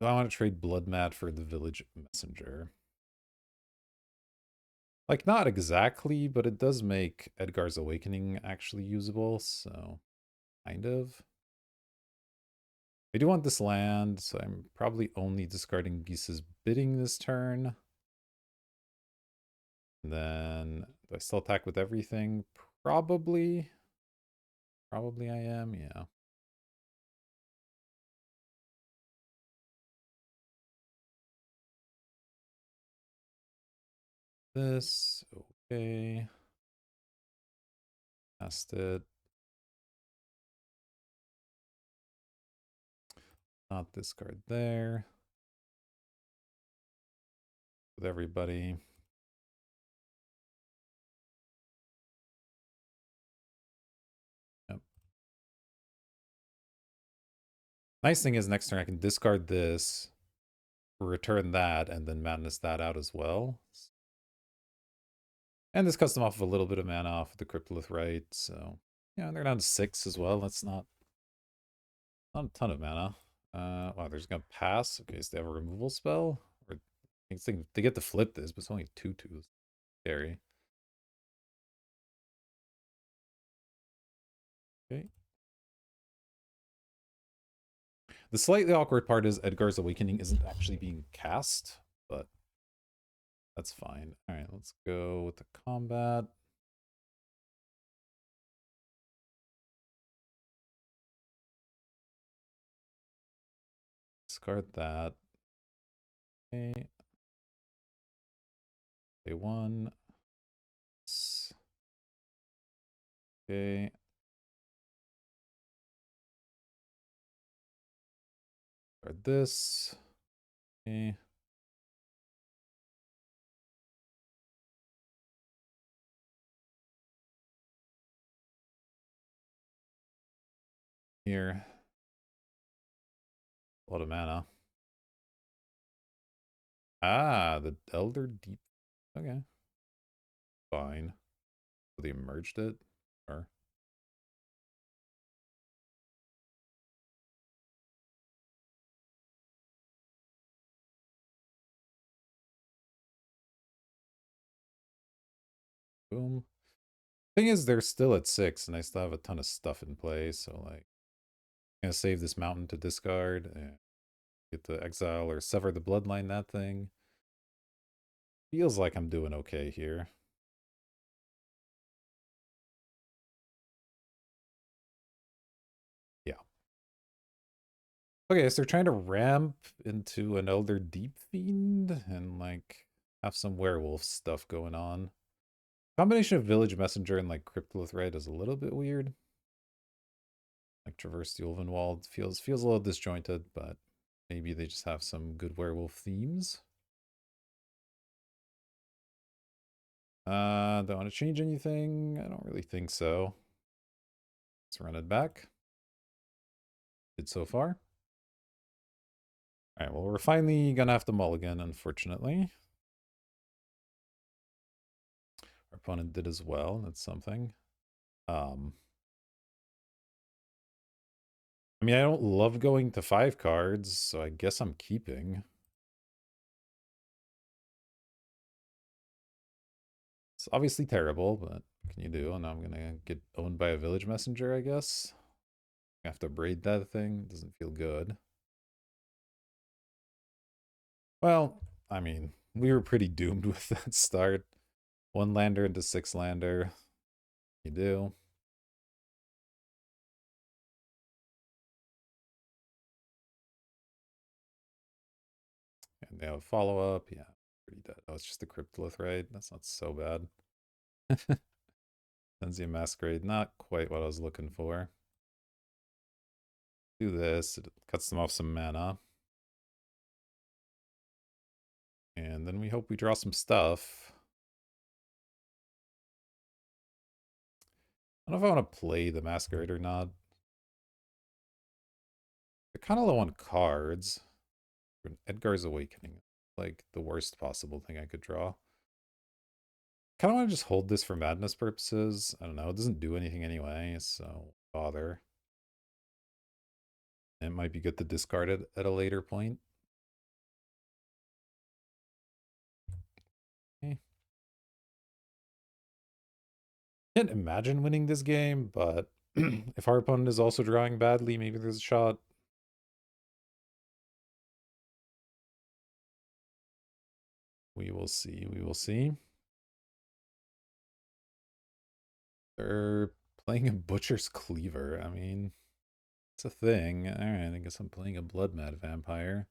Do I want to trade Blood Mad for the Village Messenger? Like, not exactly, but it does make Edgar's Awakening actually usable, so kind of. I do want this land, so I'm probably only discarding Geese's Bidding this turn. And then, do I still attack with everything? Probably. Probably I am, yeah. This, okay. Cast it. Not discard there. With everybody. Yep. Nice thing is next turn I can discard this, return that, and then madness that out as well. And this cuts them off of a little bit of mana off of the Cryptolith Rite, so yeah, they're down to 6 as well. That's not a ton of mana. Wow, they're just gonna pass. Okay, so they have a removal spell. Or I think they get to flip this, but it's only 2/2. Scary. Okay. The slightly awkward part is Edgar's Awakening isn't actually being cast, but that's fine. All right, let's go with the combat. Discard that. Okay. Day 1. Okay. Or this. Okay. Here. A lot of mana. Ah, the Elder Deep. Okay. Fine. So they merged it? Or boom. Thing is, they're still at 6, and I still have a ton of stuff in play, so like I'm gonna save this mountain to discard and get the exile or sever the bloodline, that thing. Feels like I'm doing okay here. Yeah. Okay, so they're trying to ramp into an Elder Deep Fiend and like have some werewolf stuff going on. Combination of Village Messenger and like Cryptolith Red is a little bit weird. Like Traverse the Ulvenwald feels a little disjointed, but maybe they just have some good werewolf themes. Don't want to change anything. I don't really think so. Let's run it back. Did so far. All right, well, we're finally gonna have to mulligan, unfortunately. Our opponent did as well. That's something. Um, I mean, I don't love going to 5 cards, so I guess I'm keeping. It's obviously terrible, but what can you do? And I'm gonna get owned by a village messenger, I guess. I have to braid that thing. Doesn't feel good. Well, I mean, we were pretty doomed with that start. 1 lander into 6 lander. You do. And they have a follow-up. Yeah, pretty dead. Oh, it's just a Cryptolith, right? That's not so bad. Enzia Masquerade, not quite what I was looking for. Do this. It cuts them off some mana. And then we hope we draw some stuff. I don't know if I want to play the Masquerade or not. They're kind of low on cards. Edgar's Awakening. Like the worst possible thing I could draw. Kind of want to just hold this for madness purposes. I don't know. It doesn't do anything anyway, so bother. It might be good to discard it at a later point. Okay. Can't imagine winning this game, but if our opponent is also drawing badly, maybe there's a shot. We will see. We will see. They're playing a Butcher's Cleaver. I mean, it's a thing. Alright, I guess I'm playing a Blood Mad Vampire.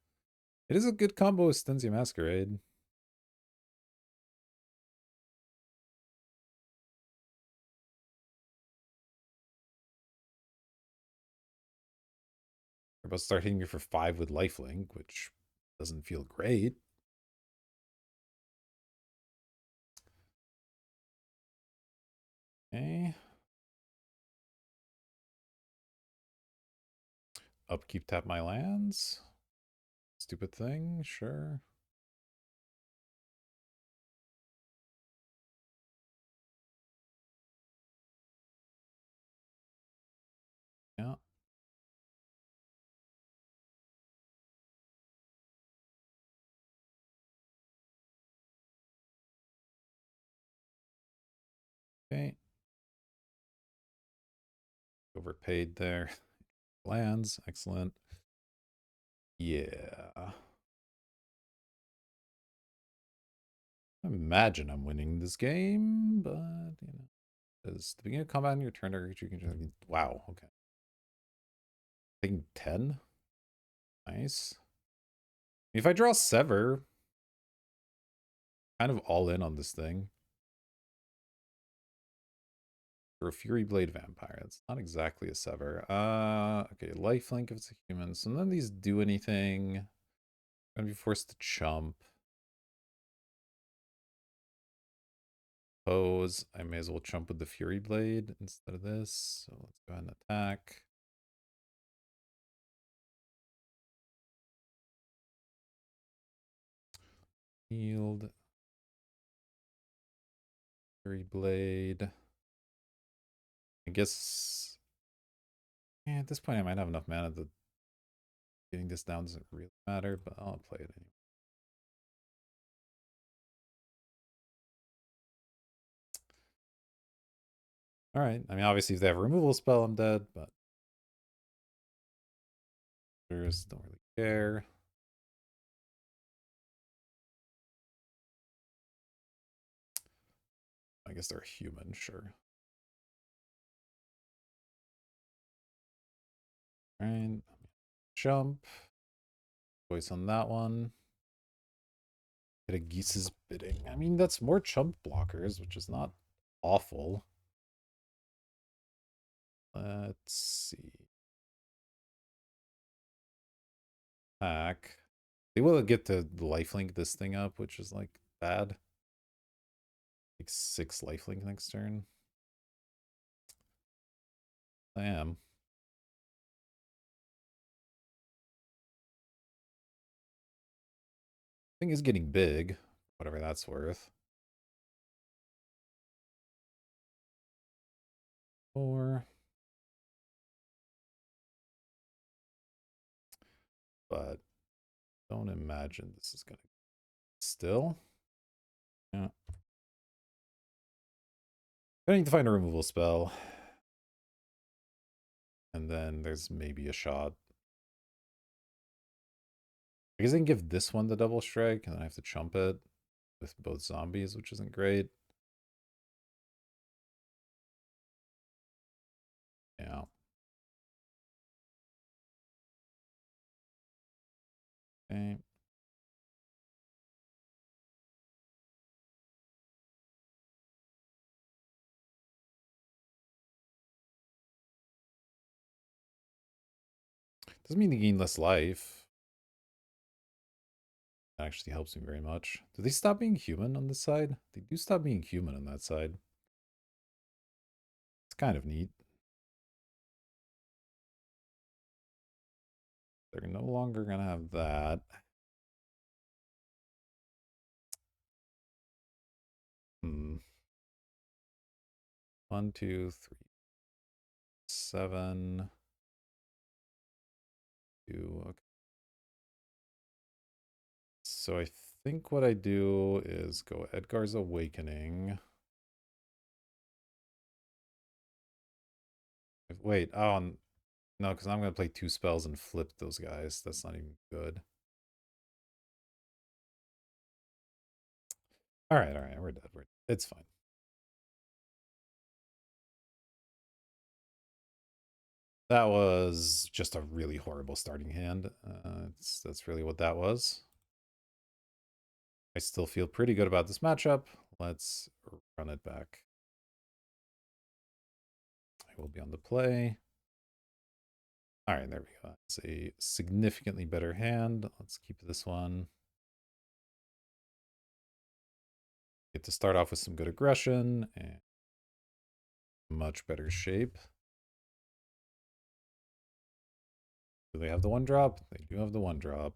It is a good combo with Stensia Masquerade. They're about to start hitting me for 5 with lifelink, which doesn't feel great. Okay. Upkeep, tap my lands. Stupid thing, sure. Yeah. Okay. Overpaid there. Lands, excellent. Yeah. I imagine I'm winning this game, but you know. Does the beginning of combat on your turn or you can wow, okay. Taking 10? Nice. If I draw Sever, kind of all in on this thing. For a Fury Blade Vampire. It's not exactly a sever. Okay, lifelink if it's a human. So none of these do anything. I'm gonna be forced to chump. Pose. I may as well chump with the Fury Blade instead of this. So let's go ahead and attack. Healed. Fury Blade. I guess at this point I might have enough mana that getting this down doesn't really matter, but I'll play it anyway. Alright, I mean obviously if they have a removal spell I'm dead, but others don't really care. I guess they're human, sure. Alright, jump. Voice on that one. Get a Geese's Bidding. I mean, that's more chump blockers, which is not awful. Let's see. Attack. They will get to lifelink this thing up, which is like bad. Like 6 lifelink next turn. I am. Thing is getting big, whatever that's worth. 4. But don't imagine this is gonna still. Yeah. I need to find a removal spell. And then there's maybe a shot. I guess I can give this one the double strike, and then I have to chump it with both zombies, which isn't great. Yeah. Okay. Doesn't mean they gain less life. That actually helps me very much. Do they stop being human on this side? They do stop being human on that side. It's kind of neat. They're no longer going to have that. Hmm. 1, 2, 3, 7. 2. Okay. So I think what I do is go Edgar's Awakening. Wait, oh, no, because I'm going to play 2 spells and flip those guys. That's not even good. All right, we're dead. It's fine. That was just a really horrible starting hand. That's really what that was. I still feel pretty good about this matchup. Let's run it back. I will be on the play. All right, there we go. It's a significantly better hand. Let's keep this one. Get to start off with some good aggression and much better shape. Do they have the 1-drop? They do have the 1-drop.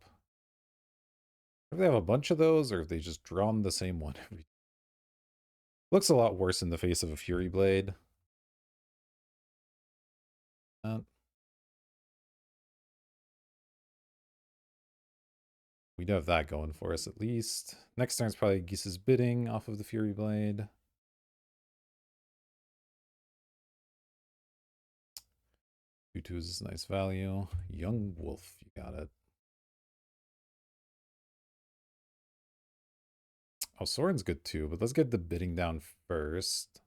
If they have a bunch of those, or if they just drawn the same one every. Looks a lot worse in the face of a Fury Blade. We do have that going for us at least. Next turn's probably Geese's Bidding off of the Fury Blade. 2/2 is nice value. Young Wolf, you got it. Oh, Soren's good too, but let's get the bidding down first.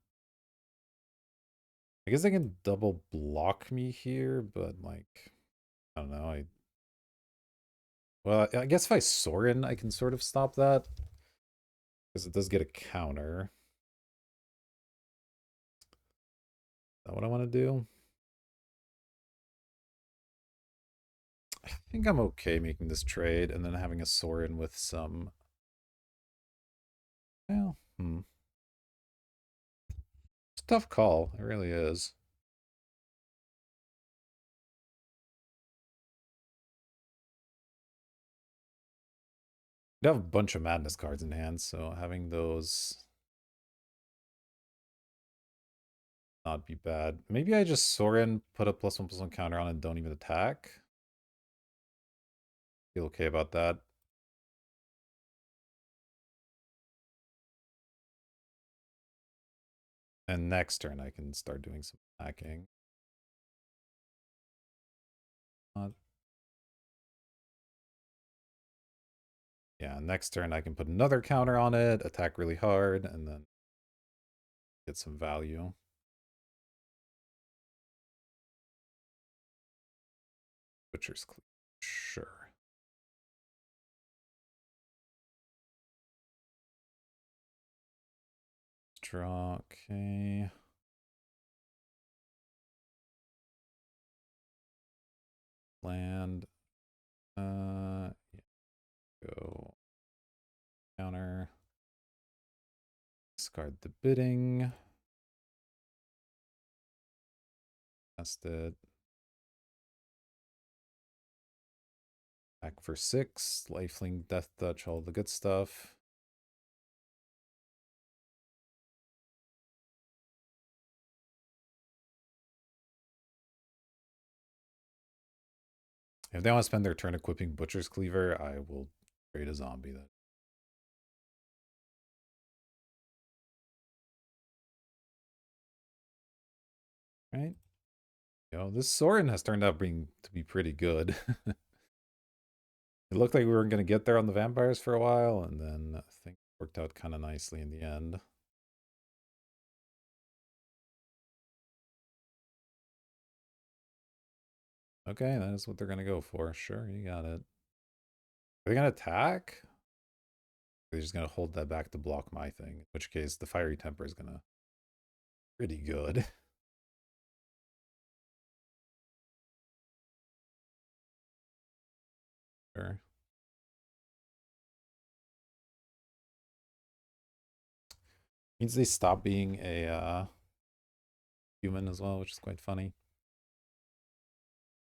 I guess they can double block me here, but like, I don't know. Well, I guess if I Soren, I can sort of stop that. Because it does get a counter. that what I want to do? I think I'm okay making this trade and then having a Sorin with some... Well, it's a tough call. It really is. You have a bunch of Madness cards in hand, so having those not be bad. Maybe I just Sorin, put a +1/+1 counter on and don't even attack. Feel okay about that. And next turn I can start doing some attacking. Yeah, next turn I can put another counter on it, attack really hard, and then get some value. Butcher's Cleave. Sure. Draw, okay. Land. Yeah. Go. Counter. Discard the bidding. Cast it. Back for 6. Lifelink, Death Touch, all the good stuff. If they want to spend their turn equipping Butcher's Cleaver, I will trade a zombie then. Right? Yo, this Sorin has turned out to be pretty good. It looked like we were going to get there on the vampires for a while, and then I think it worked out kind of nicely in the end. Okay, that is what they're going to go for. Sure, you got it. Are they going to attack? They're just going to hold that back to block my thing, in which case the fiery temper is going to pretty good. Sure. Means they stop being a human as well, which is quite funny.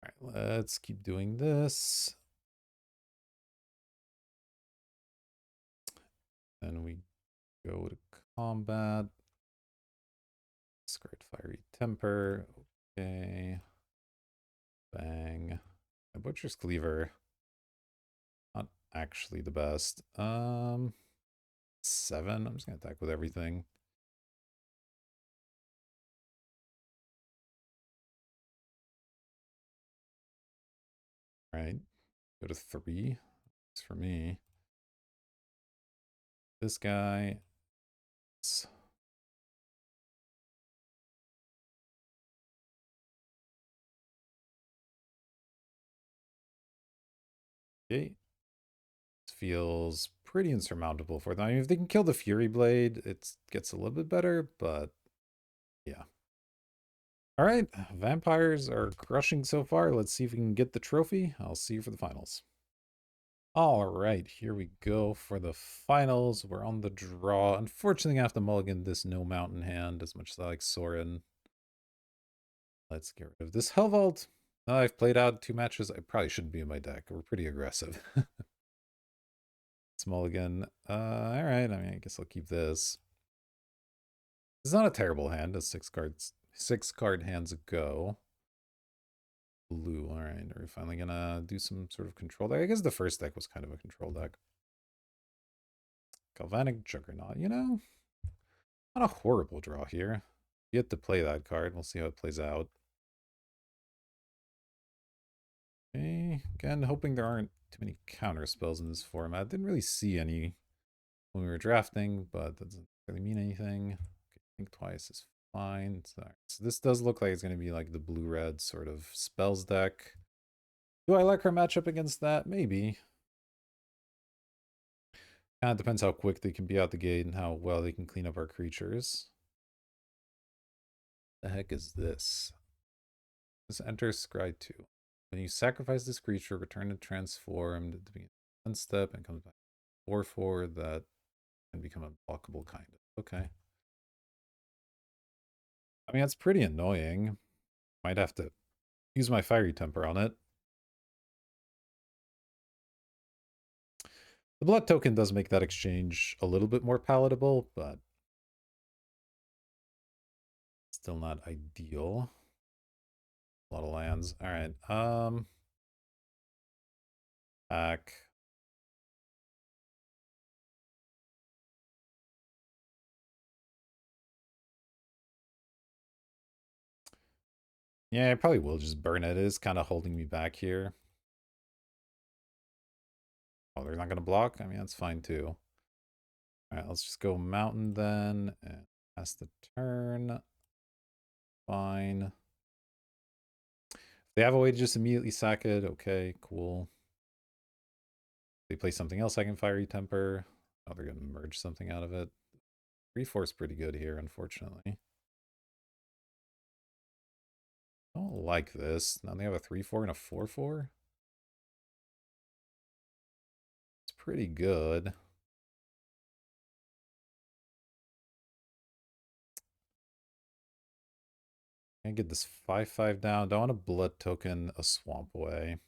All right, let's keep doing this. Then we go to combat. Discard fiery temper. Okay. Bang. A butcher's cleaver. Not actually the best. 7. I'm just gonna attack with everything. All right. Go to 3. It's for me. This guy. Okay. This feels pretty insurmountable for them. I mean, if they can kill the Fury Blade, it gets a little bit better, but yeah. All right, vampires are crushing so far. Let's see if we can get the trophy. I'll see you for the finals. All right, here we go for the finals. We're on the draw. Unfortunately, I have to mulligan this no mountain hand as much as I like Sorin. Let's get rid of this Hellvault. Now I've played out 2 matches. I probably shouldn't be in my deck. We're pretty aggressive. It's mulligan. All right. I mean, I guess I'll keep this. It's not a terrible hand. It's 6 cards. 6 card hands ago. Blue. All right. Are we finally gonna do some sort of control deck? I guess the first deck was kind of a control deck. Galvanic Juggernaut. You know, not a horrible draw here. You have to play that card. We'll see how it plays out. Okay. Again, hoping there aren't too many counter spells in this format. Didn't really see any when we were drafting, but that doesn't really mean anything. Okay, think twice is fine. So this does look like it's going to be like the blue-red sort of spells deck. Do I like our matchup against that? Maybe. Kind of depends how quick they can be out the gate and how well they can clean up our creatures. The heck is this? This enters scry 2. When you sacrifice this creature, return it transformed at the beginning of one step and comes back 4/4. That can become unblockable, kind of. Okay. I mean, that's pretty annoying. Might have to use my fiery temper on it. The blood token does make that exchange a little bit more palatable, but still not ideal. A lot of lands. All right. Back. Yeah, I probably will just burn it. It is kind of holding me back here. Oh, they're not going to block? I mean, that's fine too. All right, let's just go mountain then. And pass the turn. Fine. If they have a way to just immediately sack it, okay, cool. If they play something else I can fiery temper. Oh, they're going to merge something out of it. 3/4 is pretty good here, unfortunately. I don't like this. Now they have a 3/4 and a 4/4. It's pretty good. Can I get this 5/5 down? Don't want to blood token a swamp away.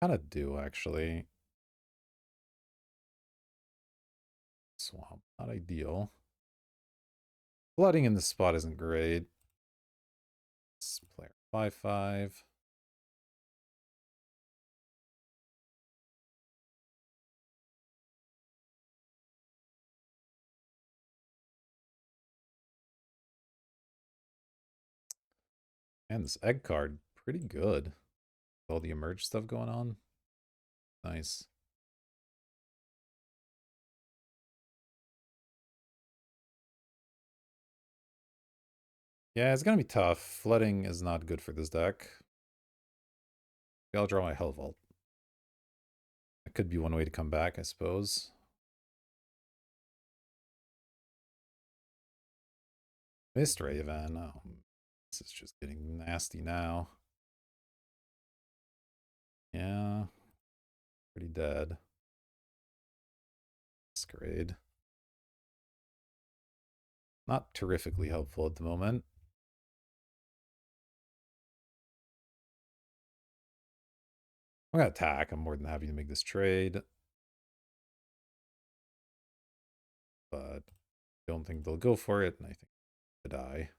Kind of do, actually. Swamp, not ideal. Blooding in this spot isn't great. Let's player 5/5. And this egg card, pretty good. All the emerge stuff going on. Nice. Yeah, it's gonna be tough. Flooding is not good for this deck. I'll draw my Hell Vault. That could be one way to come back, I suppose. Mist Raven. Oh, this is just getting nasty now. Yeah. Pretty dead. Masquerade. Not terrifically helpful at the moment. I'm gonna attack. I'm more than happy to make this trade. But I don't think they'll go for it, and I think they die.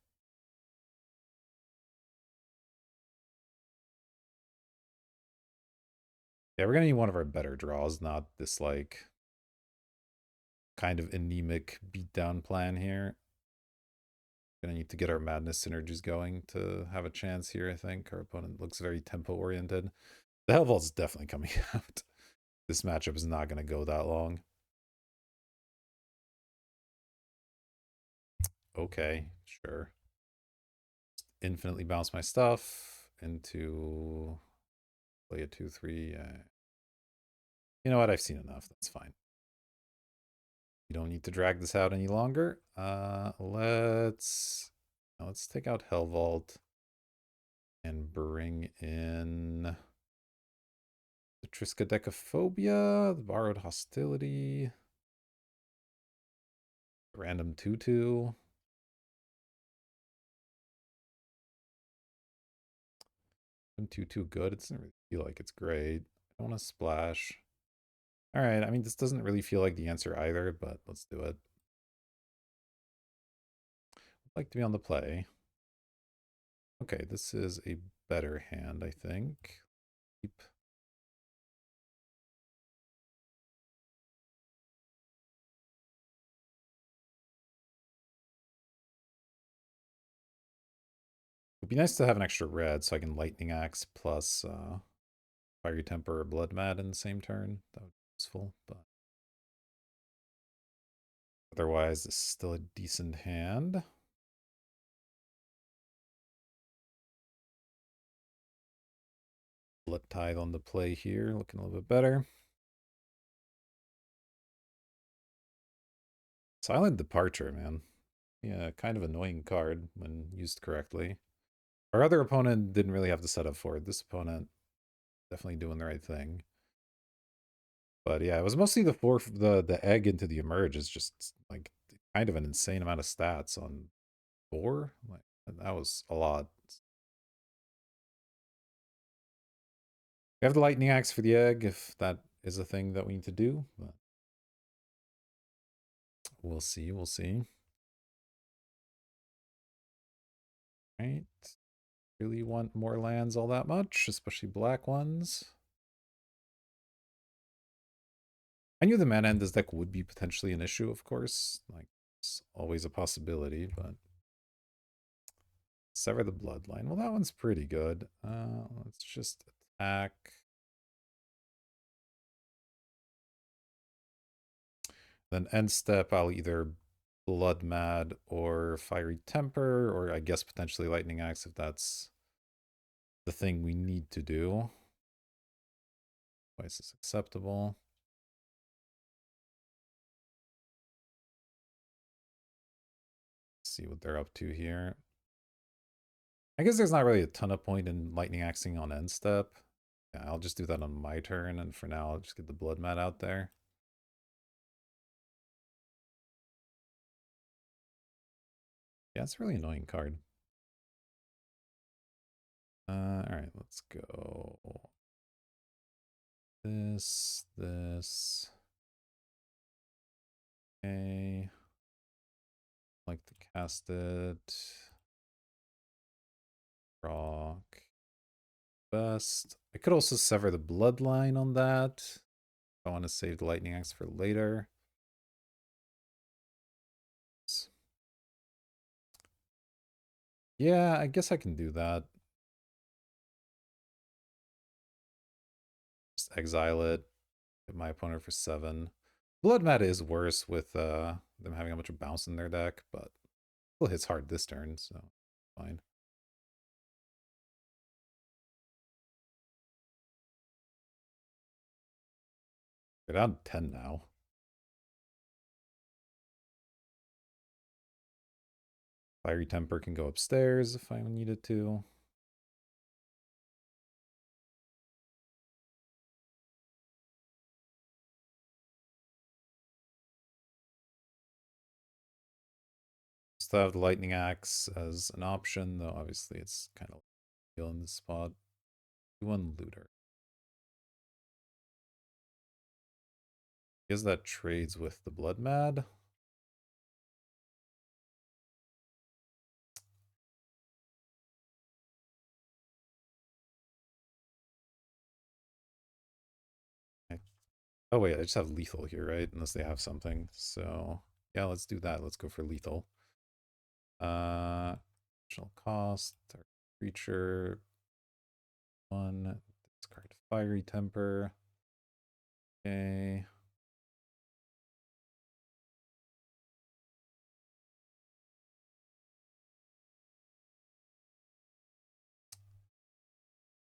Yeah, we're gonna need one of our better draws, not this like kind of anemic beatdown plan here. Gonna need to get our madness synergies going to have a chance here, I think. Our opponent looks very tempo oriented. The Hell Vault's definitely coming out. This matchup is not gonna go that long. Okay, sure. Infinitely bounce my stuff into play a 2/3. You know what? I've seen enough. That's fine. You don't need to drag this out any longer. Let's take out Hell Vault and bring in the Triskaidekaphobia, the Borrowed Hostility, random 2/2. 2/2 good. It doesn't really feel like it's great. I don't want to splash. All right. I mean, this doesn't really feel like the answer either, but let's do it. I'd like to be on the play. Okay, this is a better hand, I think. Keep. It'd be nice to have an extra red so I can Lightning Axe plus Fiery Temper or Blood Mad in the same turn. That would be useful, but otherwise, this is still a decent hand. Blood Tithe on the play here, looking a little bit better. Silent Departure, man. Yeah, kind of annoying card when used correctly. Our other opponent didn't really have the setup for it. This opponent definitely doing the right thing. But yeah, it was mostly the egg into the emerge is just like kind of an insane amount of stats on 4. Like that was a lot. We have the lightning axe for the egg if that is a thing that we need to do. But we'll see. We'll see. Right. Really want more lands all that much, especially black ones. I knew the mana in this deck would be potentially an issue, of course. Like, it's always a possibility, but... Sever the Bloodline. Well, that one's pretty good. Let's just attack. Then end step, I'll either Blood Mad or Fiery Temper, or I guess potentially Lightning Axe if that's the thing we need to do. Twice is acceptable. Let's see what they're up to here. I guess there's not really a ton of point in Lightning Axing on end step. Yeah, I'll just do that on my turn, and for now I'll just get the Blood Mat out there. Yeah, it's a really annoying card. Alright, let's go. This. Okay. Like to cast it. Rock. Best. I could also sever the bloodline on that. I want to save the lightning axe for later. Yeah, I guess I can do that. Just exile it. Hit my opponent for 7. Blood Mat is worse with them having a bunch of bounce in their deck, but still hits hard this turn, so fine. We're down to 10 now. Fiery Temper can go upstairs if I needed to. Still have the Lightning Axe as an option, though obviously it's kind of in this spot. 1 Looter. Guess that trades with the Blood Mad. Oh wait, I just have lethal here, right? Unless they have something. So yeah, let's do that. Let's go for lethal. Additional cost, our creature. 1. Discard Fiery Temper. Okay.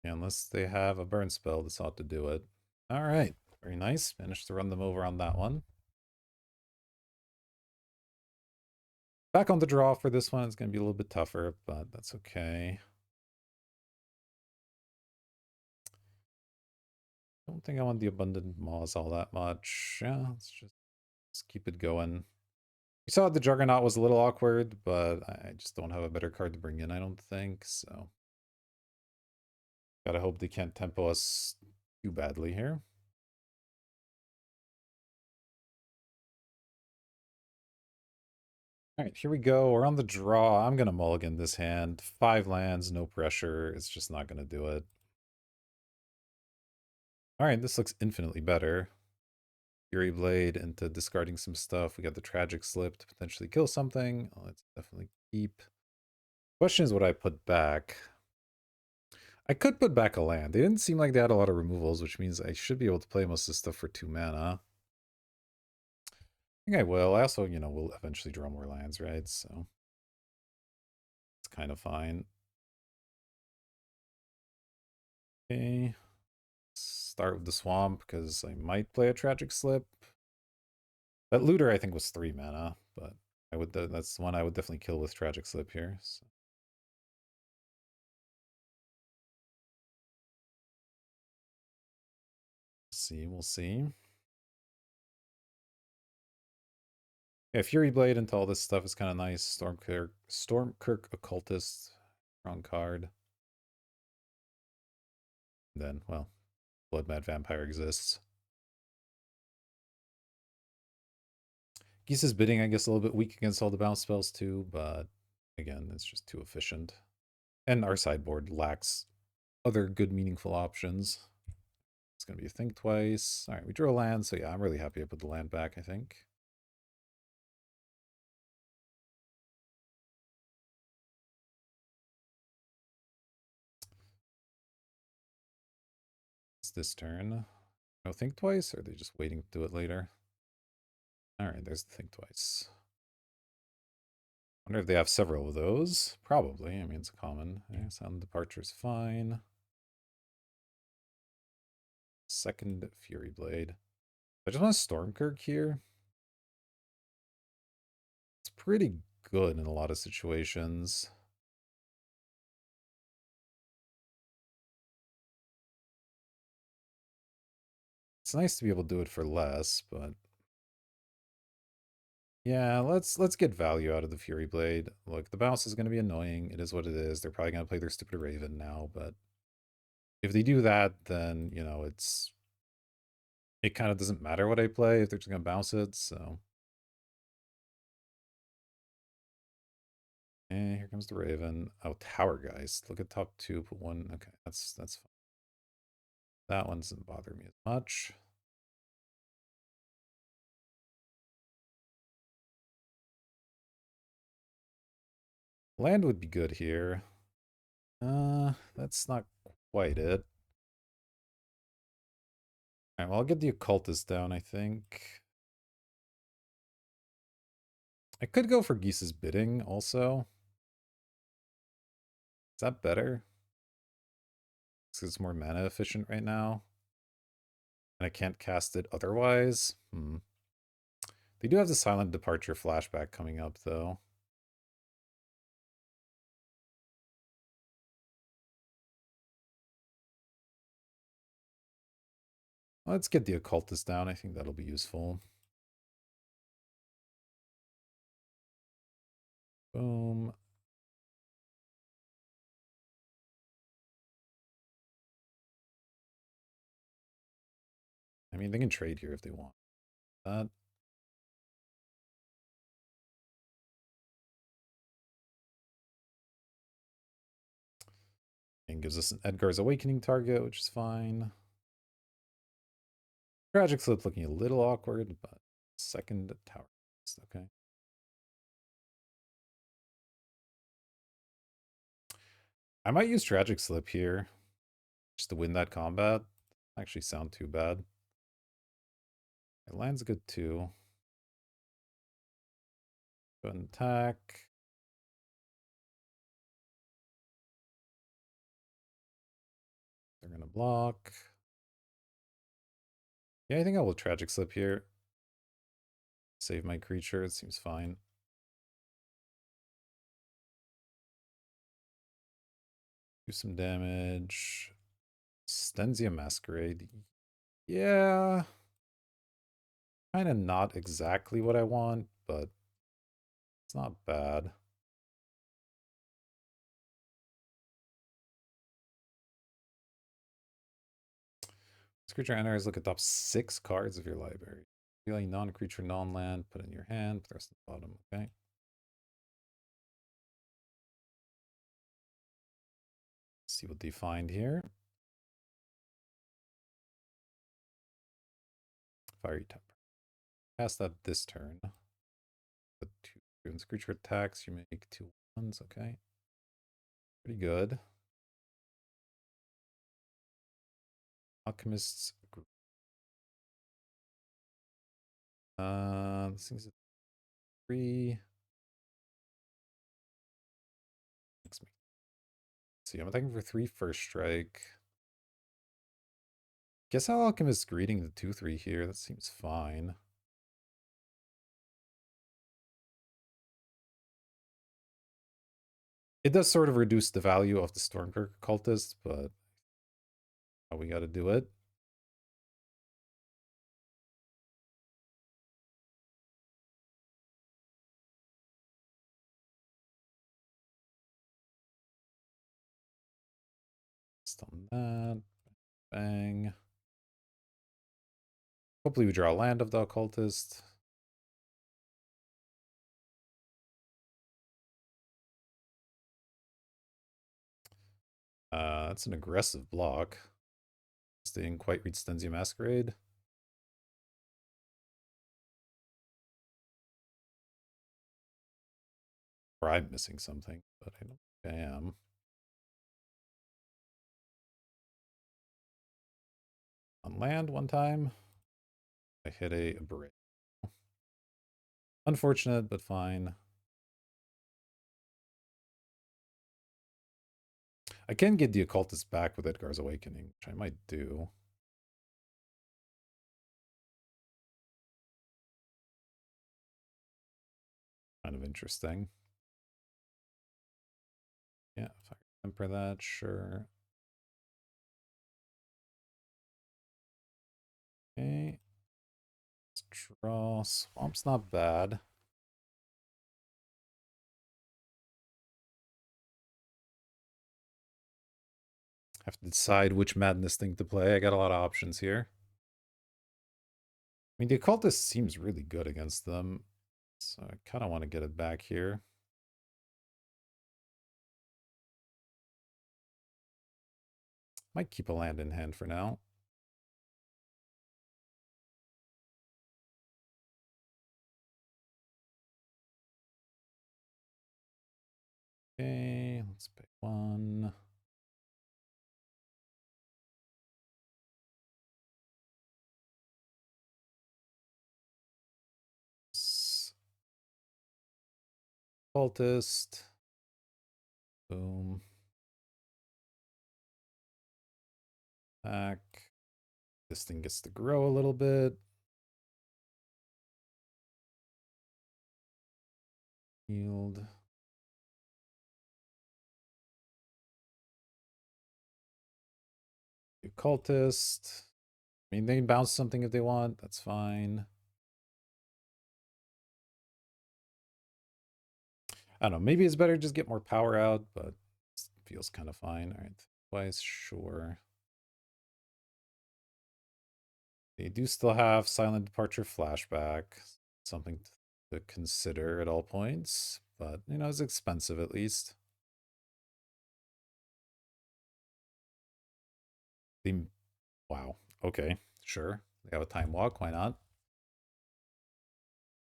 Unless they have a burn spell, this ought to do it. Alright, very nice. Managed to run them over on that one. Back on the draw for this one. It's going to be a little bit tougher, but that's okay. Don't think I want the Abundant Maws all that much. Yeah, let's keep it going. We saw the Juggernaut was a little awkward, but I just don't have a better card to bring in, I don't think, so. Gotta hope they can't tempo us too badly here. Alright, here we go. We're on the draw. I'm gonna mulligan this hand. 5 lands, no pressure. It's just not gonna do it. Alright, this looks infinitely better. Fury Blade into discarding some stuff. We got the Tragic Slip to potentially kill something. Let's definitely keep. Question is what I put back. I could put back a land. They didn't seem like they had a lot of removals, which means I should be able to play most of this stuff for 2 mana. I think I will. I also, will eventually draw more lands, right? So it's kind of fine. Okay. Start with the swamp because I might play a Tragic Slip. That looter I think was 3 mana, but That's one I would definitely kill with Tragic Slip here. So. See, we'll see. Yeah, Fury Blade into all this stuff is kind of nice. Stormkirk Occultist, strong card. And then, well, Blood Mad Vampire exists. Geese's Bidding, I guess, a little bit weak against all the bounce spells too, but again, it's just too efficient. And our sideboard lacks other good, meaningful options. It's going to be a Think Twice. All right, we drew a land, so yeah, I'm really happy I put the land back, I think. It's this turn. No Think Twice, or are they just waiting to do it later? All right, there's the Think Twice. Wonder if they have several of those. Probably. I mean, it's common. Yeah, Sound Departure's fine. Second Fury Blade. I just want Stormkirk here. It's pretty good in a lot of situations. It's nice to be able to do it for less, but yeah, let's get value out of the Fury Blade. Look, the bounce is going to be annoying. It is what it is. They're probably going to play their stupid Raven now, but if they do that, then, you know, it kind of doesn't matter what I play if they're just going to bounce it, so. And here comes the Raven. Oh, Tower Geist. Look at top two, put one. Okay, that's fine. That one doesn't bother me as much. Land would be good here. That's not quite it. Alright, well, I'll get the Occultist down, I think. I could go for Geese's Bidding, also. Is that better? Because it's more mana efficient right now. And I can't cast it otherwise. They do have the Silent Departure flashback coming up, though. Let's get the Occultist down. I think that'll be useful. Boom. I mean, they can trade here if they want. That. And gives us an Edgar's Awakening target, which is fine. Tragic Slip looking a little awkward, but second tower. Okay. I might use Tragic Slip here just to win that combat. Actually sound too bad. It lands good too. Go and attack. They're gonna block. Yeah, I think I will Tragic Slip here. Save my creature, it seems fine. Do some damage. Stenzia Masquerade. Yeah. Kind of not exactly what I want, but it's not bad. This creature enters, look at top 6 cards of your library. Really non-creature, non-land, put in your hand, put the rest at the bottom, okay? See what they find here. Fiery Temper. Cast that this turn. Put 2 turns. Creature attacks, you make 2 ones, okay? Pretty good. Alchemist's Group. This thing's a 3. Makes me. See, I'm attacking for 3 first strike. Guess how Alchemist's greeting the 2/3 here. That seems fine. It does sort of reduce the value of the Stormkirk cultist, but we got to do it. Just on that. Bang. Hopefully we draw a land of the occultist. That's an aggressive block. Didn't quite read Stensia Masquerade. Or I'm missing something, but I don't think I am. On land one time, I hit a bridge. Unfortunate, but fine. I can get the occultist back with Edgar's Awakening, which I might do. Kind of interesting. Yeah, if I remember that, sure. Okay. Let's draw. Swamp's not bad. Have to decide which madness thing to play. I got a lot of options here. I mean, the occultist seems really good against them, so I kind of want to get it back here. Might keep a land in hand for now. Okay, let's pick one. Cultist. Boom. Back. This thing gets to grow a little bit. Yield. Cultist. I mean, they can bounce something if they want. That's fine. I don't know. Maybe it's better to just get more power out, but it feels kind of fine. All right. Twice, sure. They do still have Silent Departure Flashback. Something to consider at all points. But, you know, it's expensive at least. The Wow. Okay. Sure. They have a time walk. Why not?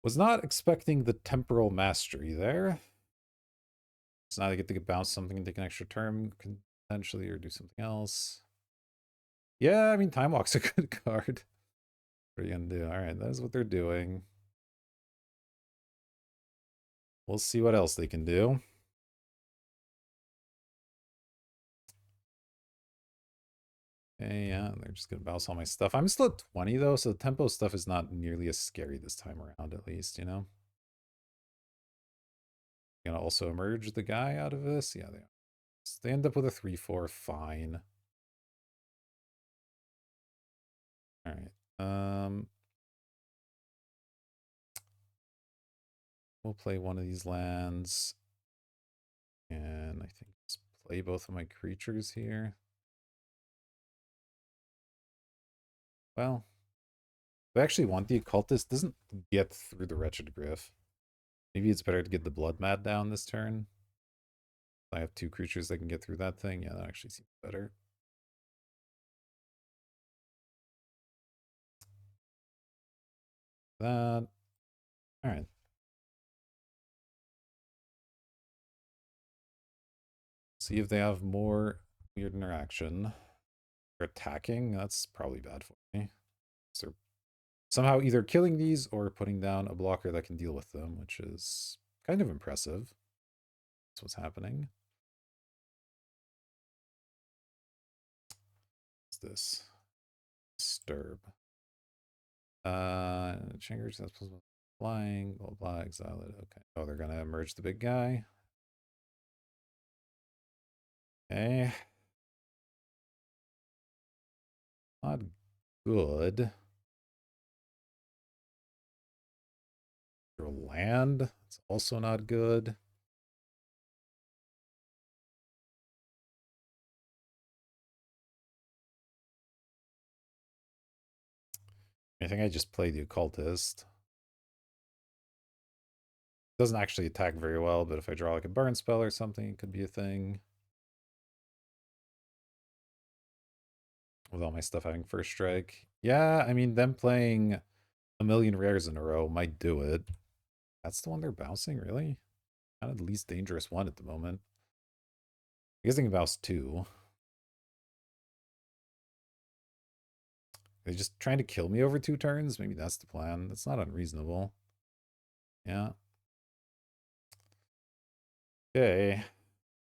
Was not expecting the temporal mastery there. So now they get to bounce something and take an extra turn potentially or do something else. Yeah, I mean, Time Walk's a good card. What are you gonna do? Alright, that's what they're doing. We'll see what else they can do. Okay, yeah, they're just gonna bounce all my stuff. I'm still at 20 though, so the tempo stuff is not nearly as scary this time around, at least, you know? Gonna also emerge the guy out of this? Yeah, they are. So they end up with a 3-4, fine. Alright. We'll play one of these lands. And I think just play both of my creatures here. Well, if I actually want the occultist, doesn't get through the Wretched Griff. Maybe it's better to get the Blood Mad down this turn. I have two creatures that can get through that thing. Yeah, that actually seems better. That. Alright. See if they have more weird interaction. They're attacking. That's probably bad for me. So they're somehow either killing these or putting down a blocker that can deal with them, which is kind of impressive. That's what's happening. What's this? Disturb. Changers that's flying, blah blah, exile it. Okay. Oh, they're gonna merge the big guy. Okay. Not good. Your land. It's also not good. I think I just played the occultist. Doesn't actually attack very well, but if I draw like a burn spell or something, it could be a thing. With all my stuff having first strike. Yeah, I mean, them playing a million rares in a row might do it. That's the one they're bouncing, really? Kind of the least dangerous one at the moment. I guess they can bounce two. They're just trying to kill me over 2 turns? Maybe that's the plan. That's not unreasonable. Yeah. Okay.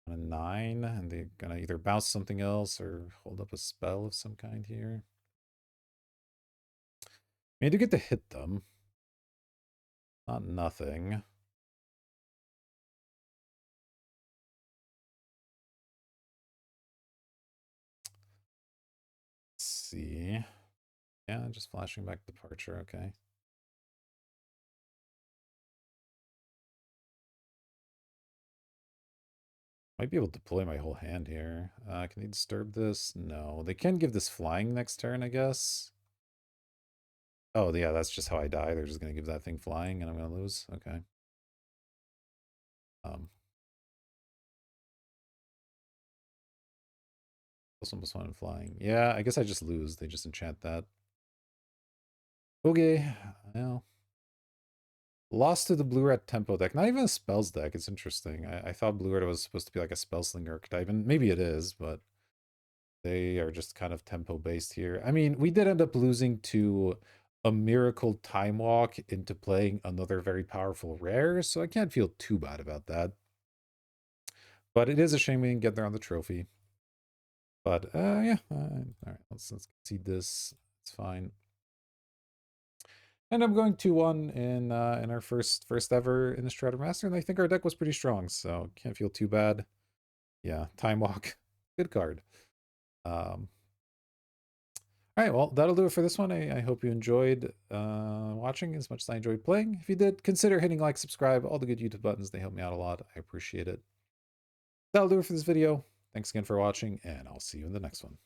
On a 9, and they're gonna either bounce something else or hold up a spell of some kind here. I do get to hit them. Not nothing. Let's see. Yeah, just flashing back departure, okay. Might be able to deploy my whole hand here. Can they disturb this? No. They can give this flying next turn, I guess. Oh, yeah, that's just how I die. They're just going to give that thing flying and I'm going to lose. Okay. +1/+1 and flying. Yeah, I guess I just lose. They just enchant that. Okay. Well. Lost to the Blue Red Tempo deck. Not even a spells deck. It's interesting. I thought Blue Red was supposed to be like a Spellslinger archetype, and maybe it is, but they are just kind of tempo based here. I mean, we did end up losing to a Miracle Time Walk into playing another very powerful rare, so I can't feel too bad about that. But it is a shame we didn't get there on the trophy. But yeah, all right, let's concede this. It's fine. And I'm going 2-1 in our first ever Innistrad Remastered, and I think our deck was pretty strong, so can't feel too bad. Yeah, Time Walk, good card. All right, well, that'll do it for this one. I hope you enjoyed watching as much as I enjoyed playing. If you did, consider hitting like, subscribe, all the good YouTube buttons. They help me out a lot. I appreciate it. That'll do it for this video. Thanks again for watching, and I'll see you in the next one.